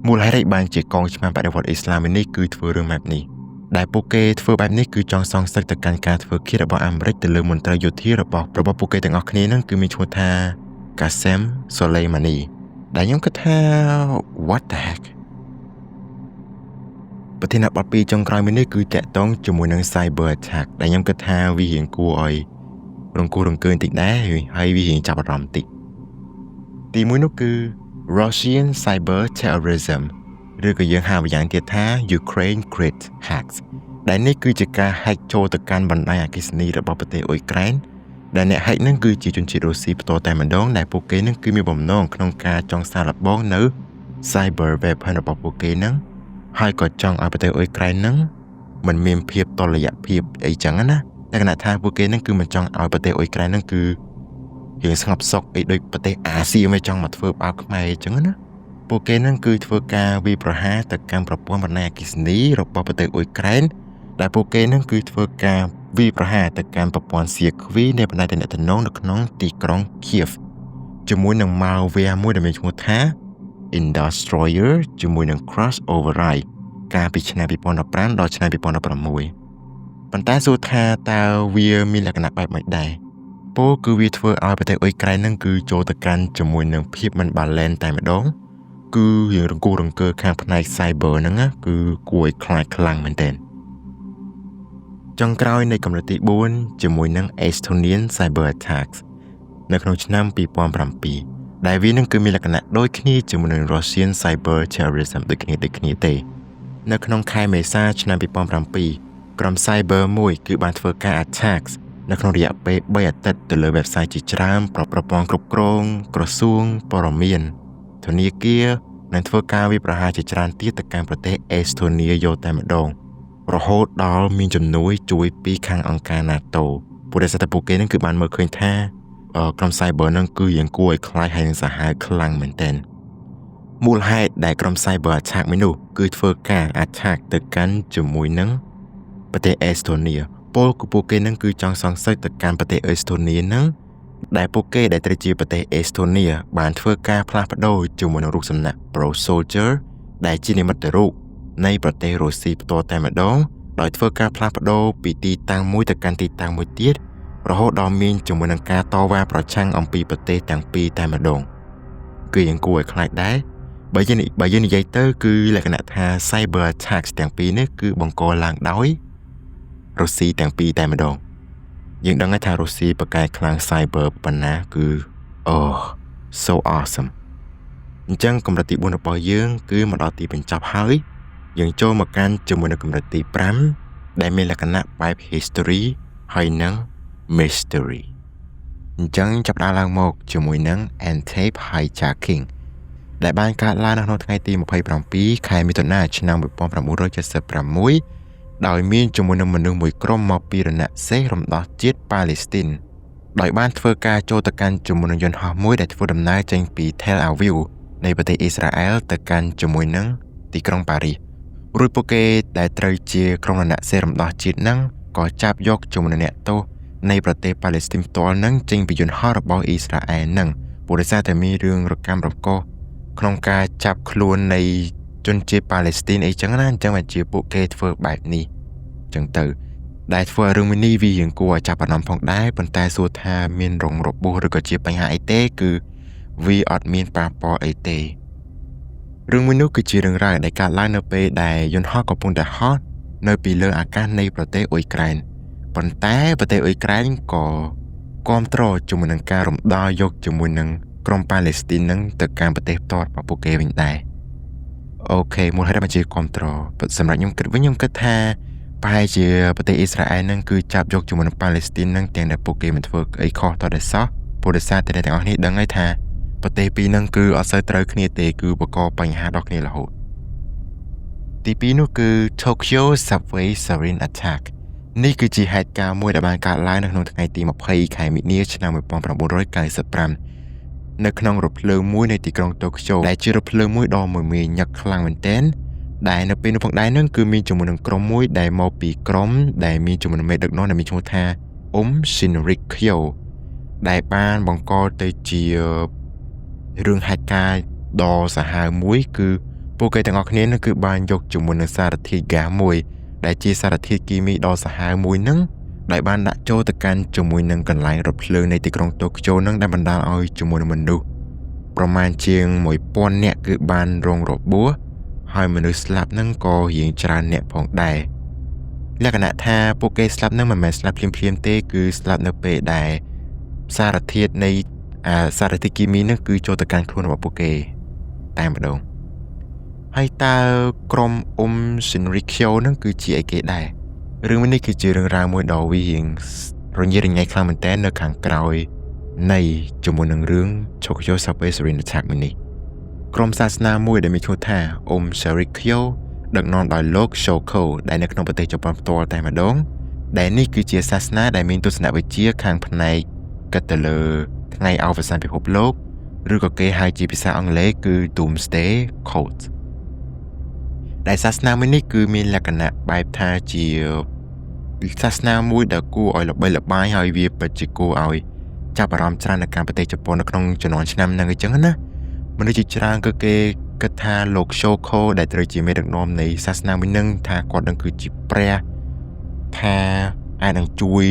មូលហេតុអីបានជាកងឆ្មាំបដិវត្តន៍អ៊ីស្លាមនេះគឺធ្វើរឿងបែបនេះដែលពួកគេធ្វើបែបនេះគឺចង់សងសឹកទៅកាន់ការធ្វើឃាតរបស់អាមេរិកទៅលើមន្ត្រីយោធារបស់ពួកគេទាំងអស់គ្នានឹងគឺមានឈ្មោះថា Qasem Soleimani ដែលខ្ញុំគិតថា what the heck ប្រធានបទពីចុងក្រោយមួយនេះគឺតាក់ទងជាមួយនឹង cyber attack ដែលខ្ញុំគិតថាវារៀងគួរឲ្យរង្គោះរង្គើបន្តិចដែរហើយវារៀងចាប់អារម្មណ៍បន្តិចទីមួយនោះគឺ Russian cyber terrorism ឬក៏យើងហៅម្យ៉ាងទៀតថា Ukraine Great Hacks ដែលនេះគឺជាការ hack ចូលទៅកាន់បណ្ដាញអគ្គិសនីរបស់ប្រទេសអ៊ុយក្រែនដែលអ្នក hack នឹងគឺជាជនជាតិរុស្ស៊ីផ្ទាល់តែម្ដងដែលពួកគេនឹងគឺមានបំណងក្នុងការចង់សាកល្បងនៅ cyber weapon របស់ពួកគេនឹងហើយក៏ចង់ឲ្យប្រទេសអ៊ុយក្រែននឹងមិនមានភាពតុល្យភាពអីចឹងណាតែគណៈថាពួកគេនឹងគឺមិនចង់ឲ្យប្រទេសអ៊ុយក្រែននឹងគឺយើងស្ងប់សុខអីដូចប្រទេសអាស៊ីមិនចង់មកធ្វើបាបខ្មែរអញ្ចឹងណាពួកគេនឹងគឺធ្វើការវាយប្រហារទៅកាន់ប្រព័ន្ធបណ្ដាញអគ្គិសនីរបស់ប្រទេសអ៊ុយក្រែនដែលពួកគេនឹងគឺធ្វើការវាយប្រហារទៅកាន់ប្រព័ន្ធសៀគ្វីនៃបណ្ដាញទំនាក់ទំនងនៅក្នុងទីក្រុង Kiev ជាមួយនឹង malware មួយដែលមានឈ្មោះថា Indestroyer ជាមួយនឹង Crash Override កាលពីឆ្នាំ2015ដល់ឆ្នាំ2016ប៉ុន្តែសួរថាតើវាមានលក្ខណៈបែបម៉េចដែរពោលគឺវាធ្វើឲ្យប្រទេសអ៊ុយក្រែននឹងគឺចូលទៅកាន់ជាមួយនឹងភាពមិន balance តែម្ដងគឺរឿងរង្គោះរង្គើខាងផ្នែក cyber ហ្នឹងគឺគួរឲ្យខ្លាចខ្លាំងមែនទែនចុងក្រោយនៃកម្រិតទី4ជាមួយនឹង Estonian cyber attacks នៅក្នុងឆ្នាំ2007ដែលវានឹងគឺមានលក្ខណៈដូចគ្នាជាមួយនឹង Russian cyber terrorism ដូចគ្នាទេនៅក្នុងខែមេសាឆ្នាំ2007ក្រុម cyber មួយគឺបានធ្វើការ attacks នៅក្នុងរយៈពេល3អាទិត្យទៅលើ website ជាច្រើនប្រព័ន្ធគ្រប់គ្រងក្រសួងព័ត៌មានធនាគារនិងធ្វើការវាយប្រហារជាច្រើនទៀតទៅកាន់ប្រទេសអេស្តូនីយកតែម្ដងរហូតដល់មានជំនួយជួយពីខាងអង្គការ NATO ពួកដែលពួកគេនឹងគឺបានមើលឃើញថាក្រុម cyber នឹងគឺយ៉ាងគួរឲ្យខ្លាចហើយនឹងសាហាវខ្លាំងមែនទែនមូលហេតុដែលក្រុម cyber attack មួយនោះគឺធ្វើការ attack ទៅកាន់ជាមួយនឹងប្រទេសអេស្តូនីពលគឺពួកគេនឹងគឺចង់សងសឹកទៅកាន់ប្រទេសអេស្តូនីនឹងដែលពួកគេដែលត្រូវជាប្រទេសអេស្តូនីបានធ្វើការផ្លាស់ប្ដូរជាមួយនឹងរូបសំណាក Pro Soldier ដែលជានិមិត្តរូបនៃប្រទេសរុស្ស៊ីផ្ទាល់តែម្ដងដោយធ្វើការផ្លាស់ប្ដូរពីទីតាំងមួយទៅកាន់ទីតាំងមួយទៀតរហូតដល់មានជាមួយនឹងការតវ៉ាប្រឆាំងអំពីប្រទេសទាំងពីរតែម្ដងគឺយ៉ាងគួរឲ្យខ្លាចដែរបើយើងនិយាយទៅគឺលក្ខណៈថា cyber attacks ទាំងពីរនេះគឺបង្កឡើងដោយរុស្ស៊ីទាំងពីរតែម្ដងយើងដឹងថារុស្ស៊ីបកកែខ្លាំង cyber ប៉ុណ្ណាគឺ so awesome អញ្ចឹងកម្រិតទី4របស់យើងគឺមកដល់ទីបញ្ចប់ហើយយើងចូលមកកាន់ជាមួយនឹងកម្រិតទី5ដែលមានលក្ខណៈបែប history ហើយនិង mystery អញ្ចឹងចាប់ដើមឡើងមកជាមួយនឹង Entebbe hijacking ដែលបានកើតឡើងនៅក្នុងថ្ងៃទី27ខែមិថុនាឆ្នាំ1976ដោយមានជាមួយនឹងមនុស្សមួយក្រុមមកពីរណសិរ្សរំដោះជាតិប៉ាឡេស្ទីនដោយបានធ្វើការចូលទៅកាន់ជាមួយនឹងយន្តហោះមួយដែលធ្វើដំណើរចេញពី Tel Aviv នៃប្រទេសអ៊ីស្រាអែលទៅកាន់ជាមួយនឹងទីក្រុងប៉ារីសរួចពួកគេដែលត្រូវជាក្រុមរណសិរ្សរំដោះជាតិហ្នឹងក៏ចាប់យកជាមួយនឹងអ្នកទោសនៃប្រទេសប៉ាឡេស្ទីនផ្ទាល់ហ្នឹងចេញពីយន្តហោះរបស់អ៊ីស្រាអែលហ្នឹងព្រោះដោយសារតែមានរឿងរកម្មរកុសក្នុងការចាប់ខ្លួននៃជនជាតិប៉ាឡេស្ទីនអីចឹងណាអញ្ចឹងបានជាពួកគេធ្វើបែបនេះអញ្ចឹងទៅដែលធ្វើឲ្យរឿងនេះវាយ៉ាងគួរឲ្យចាប់អារម្មណ៍ផងដែរប៉ុន្តែសួរថាមានរងរបួសឬក៏ជាបញ្ហាអីទេគឺវាអត់មានប៉ះពាល់អីទេរឿងមួយនោះគឺជារឿងរ៉ាវដែលកើតឡើងនៅពេលដែលយន្តហោះកំពុងតែហោះនៅពីលើអាកាសនៃប្រទេសអ៊ុយក្រែនប៉ុន្តែប្រទេសអ៊ុយក្រែនក៏គាំទ្រជាមួយនឹងការរំដោះយកជាមួយនឹងក្រុមប៉ាឡេស្ទីននឹងទៅកាន់ប្រទេសផ្ទាល់របស់ពួកគេវិញដែរអូខេមូលហេតុដែលជាគាំទ្រសម្រាប់ខ្ញុំគិតថាប្រហែលជាប្រទេសអ៊ីស្រាអែលនឹងគឺចាប់យកជាមួយនឹងប៉ាឡេស្ទីននឹងទាំងដែលពួកគេមិនធ្វើអីខុសតតែសោះព្រោះដោយសារតែអ្នកទាំងអស់នេះដឹងហើយថាប្រទេសពីរនឹងគឺអត់សូវត្រូវគ្នាទេគឺបង្កបញ្ហាដល់គ្នារហូតទី2នោះគឺ Tokyo Subway Sarin Attack នេះគឺជាហេតុការណ៍មួយដែលបានកើតឡើងនៅក្នុងថ្ងៃទី20ខែមីនាឆ្នាំ1995នៅក្នុងរថភ្លើងមួយនៅទីក្រុងតូក្យូដែលជារថភ្លើងមួយដ៏មមាញឹកខ្លាំងមែនទែនដែលនៅពេលនោះផងដែរនឹងគឺមានជាមួយនឹងក្រុមមួយដែលមកពីក្រុមដែលមានជាមួយនឹងមេដឹកនាំដែលមានឈ្មោះថាស៊ីនរិកឃ្យោដែលបានបង្កទៅជារឿងហេតុការណ៍ដ៏សាហាវមួយគឺពួកគេទាំងអស់គ្នានឹងគឺបានយកជាមួយនឹងសារធាតុហ្គាសមួយដែលជាសារធាតុគីមីដ៏សាហាវមួយហ្នឹងដែលបានដាក់ចូលទៅកាន់ជាមួយនឹងកន្លែងរថភ្លើងនៃទីក្រុងតូក្យូហ្នឹងដែលបណ្ដាលឲ្យជាមួយនឹងមនុស្សប្រមាណជាង 1000 នាក់គឺបានរងរបួសហើយមនុស្សស្លាប់ហ្នឹងក៏រៀងច្រើនអ្នកផងដែរលក្ខណៈថាពួកគេស្លាប់ហ្នឹងមិនមែនស្លាប់ភ្លាមៗទេគឺស្លាប់នៅពេលដែលសារធាតុនៃសារធាតុគីមីហ្នឹងគឺចូលទៅកាន់ខ្លួនរបស់ពួកគេតែម្ដងហើយតើក្រុមស៊ីនរិកឃ្យោហ្នឹងគឺជាអីគេដែររឿងនេះគឺជារឿងរ៉ាវមួយដ៏វារៀងរញ៉េរញ៉ៃខ្លាំងមែនទែននៅខាងក្រោយនៃជាមួយនឹងរឿង Tokyo Subway Sarin Attack នេះក្រុមសាសនាមួយដែលមានឈ្មោះថាស៊ីនរិកឃ្យោដឹកនាំដោយលោក Shoko ដែលនៅក្នុងប្រទេសជប៉ុនផ្ទាល់តែម្ដងដែលនេះគឺជាសាសនាដែលមានទស្សនវិជ្ជាខាងផ្នែកគិតទៅលើថ្ងៃអវសានពិភពលោកឬក៏គេហៅជាភាសាអង់គ្លេសគឺ Doomsday Cult ដែលសាសនាមួយនេះគឺមានលក្ខណៈបែបថាជាសាសនាមួយដែលគួរឲ្យល្បីល្បាញហើយវាពិតជាគួរឲ្យចាប់អារម្មណ៍ច្រើននៅក្នុងប្រទេសជប៉ុននៅក្នុងជំនាន់ឆ្នាំហ្នឹងអញ្ចឹងណាមនុស្សជាច្រើនគឺគេគិតថាលោក Shoko ដែលត្រូវជាមេដឹកនាំនៃសាសនាមួយហ្នឹងថាគាត់នឹងគឺជាព្រះថាអាចនឹងជួយ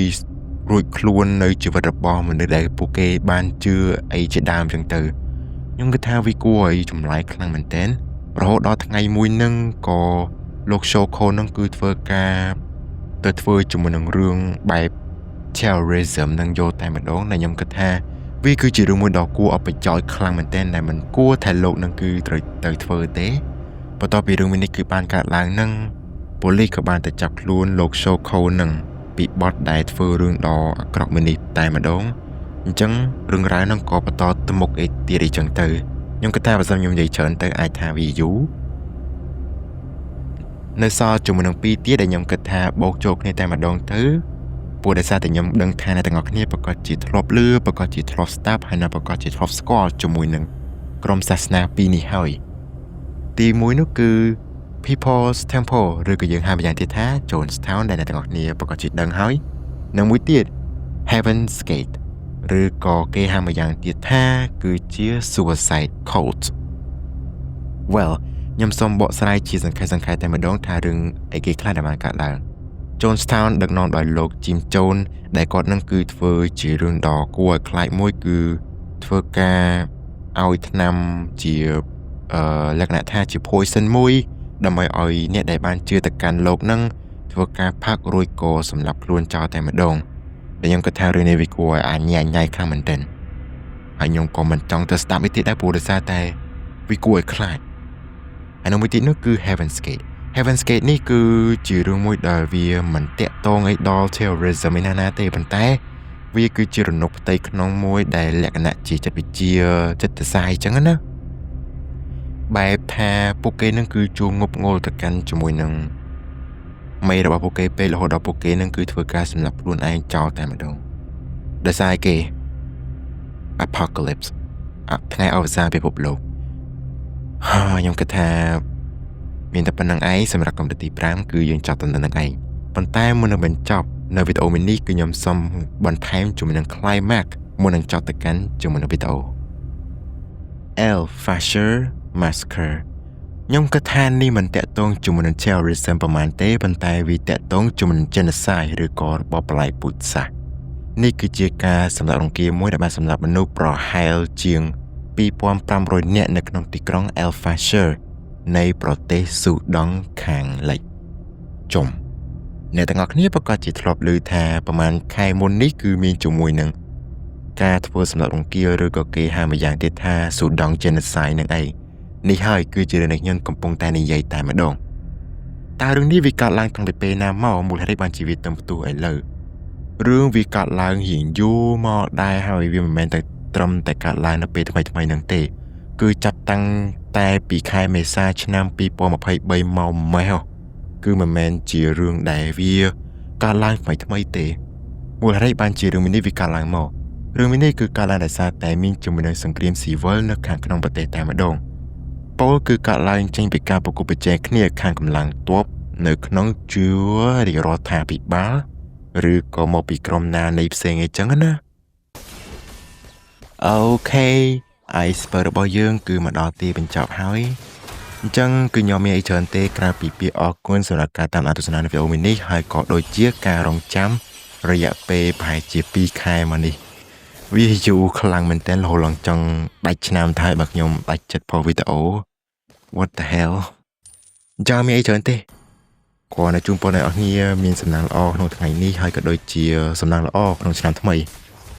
រួចខ្លួននៅជីវិតរបស់មនុស្សដែលពួកគេបានជឿអីជាដើមអញ្ចឹងទៅខ្ញុំគិតថាវាគួរឲ្យចម្លែកខ្លាំងមែនទែនរហូតដល់ថ្ងៃមួយហ្នឹងក៏លោក Shoko ហ្នឹងគឺធ្វើការទៅធ្វើជាមួយនឹងរឿងបែប terrorism នឹងយកតែម្ដងដែលខ្ញុំគិតថាវាគឺជារឿងមួយដ៏គួរឲ្យប្រយោជន៍ខ្លាំងមែនទែនដែលមិនគួរថាលោកនឹងគឺត្រូវទៅធ្វើទេបន្ទាប់ពីរឿងនេះគឺបានកើតឡើងហ្នឹងប៉ូលីសក៏បានទៅចាប់ខ្លួនលោក Shoko ហ្នឹងពីបទដែលធ្វើរឿងដ៏អាក្រក់មួយនេះតែម្ដងអញ្ចឹងរឿងរ៉ាវហ្នឹងក៏បន្តទៅមុខទៀតអីចឹងទៅខ្ញុំគិតថាបើសិនខ្ញុំនិយាយច្រើនទៅអាចថាវាយូរនៅសល់ជាមួយនឹង2ទៀតដែលខ្ញុំគិតថាបោកចូលគ្នាតែម្ដងទៅពួកដែលសារតែខ្ញុំដឹងថាអ្នកទាំងអស់គ្នាប្រកាសជាធ្លាប់ឮប្រកាសជាធ្លាប់ស្ដាប់ហើយនៅប្រកាសជាធ្លាប់ស្គាល់ជាមួយនឹងក្រុមសាសនាពីរនេះហើយទីមួយនោះគឺ People's Temple ឬក៏យើងហៅម្យ៉ាងទៀតថា Jonestown ដែលអ្នកទាំងអស់គ្នាប្រកាសជាដឹងហើយនិងមួយទៀត Heaven's Gate ឬក៏គេហៅម្យ៉ាងទៀតថាគឺជា Suicide Cult Well ខ្ញុំសូមបកស្រាយជាសង្ខេបតែម្ដងថារឿងអីគេខ្លះដែលបានកើតឡើង Jonestown ដឹកនាំដោយលោក Jim Jones ដែលគាត់នឹងគឺធ្វើជារឿងដ៏គួរឲ្យខ្លាចមួយគឺធ្វើការឲ្យថ្នាំជាលក្ខណៈថាជា poison មួយដើម្បីឲ្យអ្នកដែលបានជឿទៅកាន់លោកនឹងធ្វើការផឹករួចក៏សម្លាប់ខ្លួនចោលតែម្ដងដែលខ្ញុំគិតថារឿងនេះវាគួរឲ្យអាញ៉ៃខ្លាំងមែនទែនហើយខ្ញុំក៏មិនចង់ទៅស្ដាប់វាទៀតដែរព្រោះដោយសារតែវាគួរឲ្យខ្លាចហើយនៅមួយទៀតនោះគឺ Heaven's Gate នេះគឺជារឿងមួយដែលវាមិនតាក់ទងអីដល់ terrorism ឯណាទេប៉ុន្តែវាគឺជារនុកផ្ទៃក្នុងមួយដែលលក្ខណៈជាចិត្តវិទ្យាចិត្តសាស្ត្រអញ្ចឹងណាបែបថាពួកគេនឹងគឺជួងងប់ងល់ទៅកាន់ជាមួយនឹងមេរបស់ពួកគេពេលរហូតដល់ពួកគេនឹងគឺធ្វើការសម្លាប់ខ្លួនឯងចោលតែម្ដងដោយសារគេ Apocalypse ថ្ងៃអវសានពិភពលោកខ្ញុំគិតថាមានតែប៉ុណ្្នឹងឯងសម្រាប់កម្រិតទី5គឺយើងចប់ទៅនឹងឯងប៉ុន្តែមុននឹងបញ្ចប់នៅវីដេអូនេះគឺខ្ញុំសូមបន្ថែមជាមួយនឹង climax មុននឹងចប់ទៅកាន់ជាមួយនឹងវីដេអូ El Fasher Massacre ខ្ញុំគិតថានេះមិនតាក់ទងជាមួយនឹង terrorism ប្រហែលទេប៉ុន្តែវាតាក់ទងជាមួយនឹង genocide ឬក៏របបប្រល័យពូជសាសន៍នេះគឺជាការសម្លាប់រង្គាលមួយដែលបានសម្លាប់មនុស្សប្រហែលជាង 2500 នាក់នៅក្នុងទីក្រុង El Fasher នៃប្រទេសស៊ូដង់ខាងលិចអ្នកទាំងអស់គ្នាប្រកាសជាធ្លាប់ឮថាប្រហែលខែមុននេះគឺមានជាមួយនឹងការធ្វើសម្លាប់រង្គាលឬក៏គេហៅម្យ៉ាងទៀតថាស៊ូដង់ genocide នឹងឯងនេះហើយគឺជារឿងដែលខ្ញុំកំពុងតែនិយាយតែម្ដងតើរឿងនេះវាកើតឡើងតាំងពីពេលណាមកមូលហេតុអីបានជាវាទៅផ្ទុះឥឡូវរឿងវាកើតឡើងរៀងយូរមកដែរហើយវាមិនមែនតែត្រឹមតែកើតឡើងនៅពេលថ្មីហ្នឹងទេគឺចាប់តាំងតែពីខែមេសាឆ្នាំ2023មកម៉េះគឺមិនមែនជារឿងដែលវា ការឡើងថ្មីទេមូលហេតុអីបានជារឿងនេះវាកើតឡើងមករឿងនេះគឺកើតឡើងដោយសារតែមានជំនឿសង្គ្រាមស៊ីវិលនៅខាងក្នុងប្រទេសតែម្ដងពលគឺកើតឡើងចេញពីការប្រកួតប្រជែងគ្នាខាងកម្លាំងទ័ពនៅក្នុងជួររាជរដ្ឋាភិបាលឬក៏មកពីក្រុមណានៃផ្សេងអីចឹងណាអូខេអាយស្ពើរបស់យើងគឺមកដល់ទីបញ្ចប់ហើយអញ្ចឹងគឺខ្ញុំមានអីច្រើនទេក្រៅពីពាក្យអរគុណសម្រាប់ការតាមដានទស្សនានៅវីដេអូនេះហើយក៏ដូចជាការរងចាំរយៈពេលប្រហែលជា2ខែមកនេះវាយូរខ្លាំងមែនទែនរហូតឡើងចង់ដាច់ឆ្នាំទៅហើយបើខ្ញុំដាច់ចិត្តផលវីដេអូ What the hell ចាំមានអីច្រើនទេគ្រាន់តែជូនពរដល់អ្នកនរមានសំណាងល្អក្នុងថ្ងៃនេះហើយក៏ដូចជាសំណាងល្អក្នុងឆ្នាំថ្មី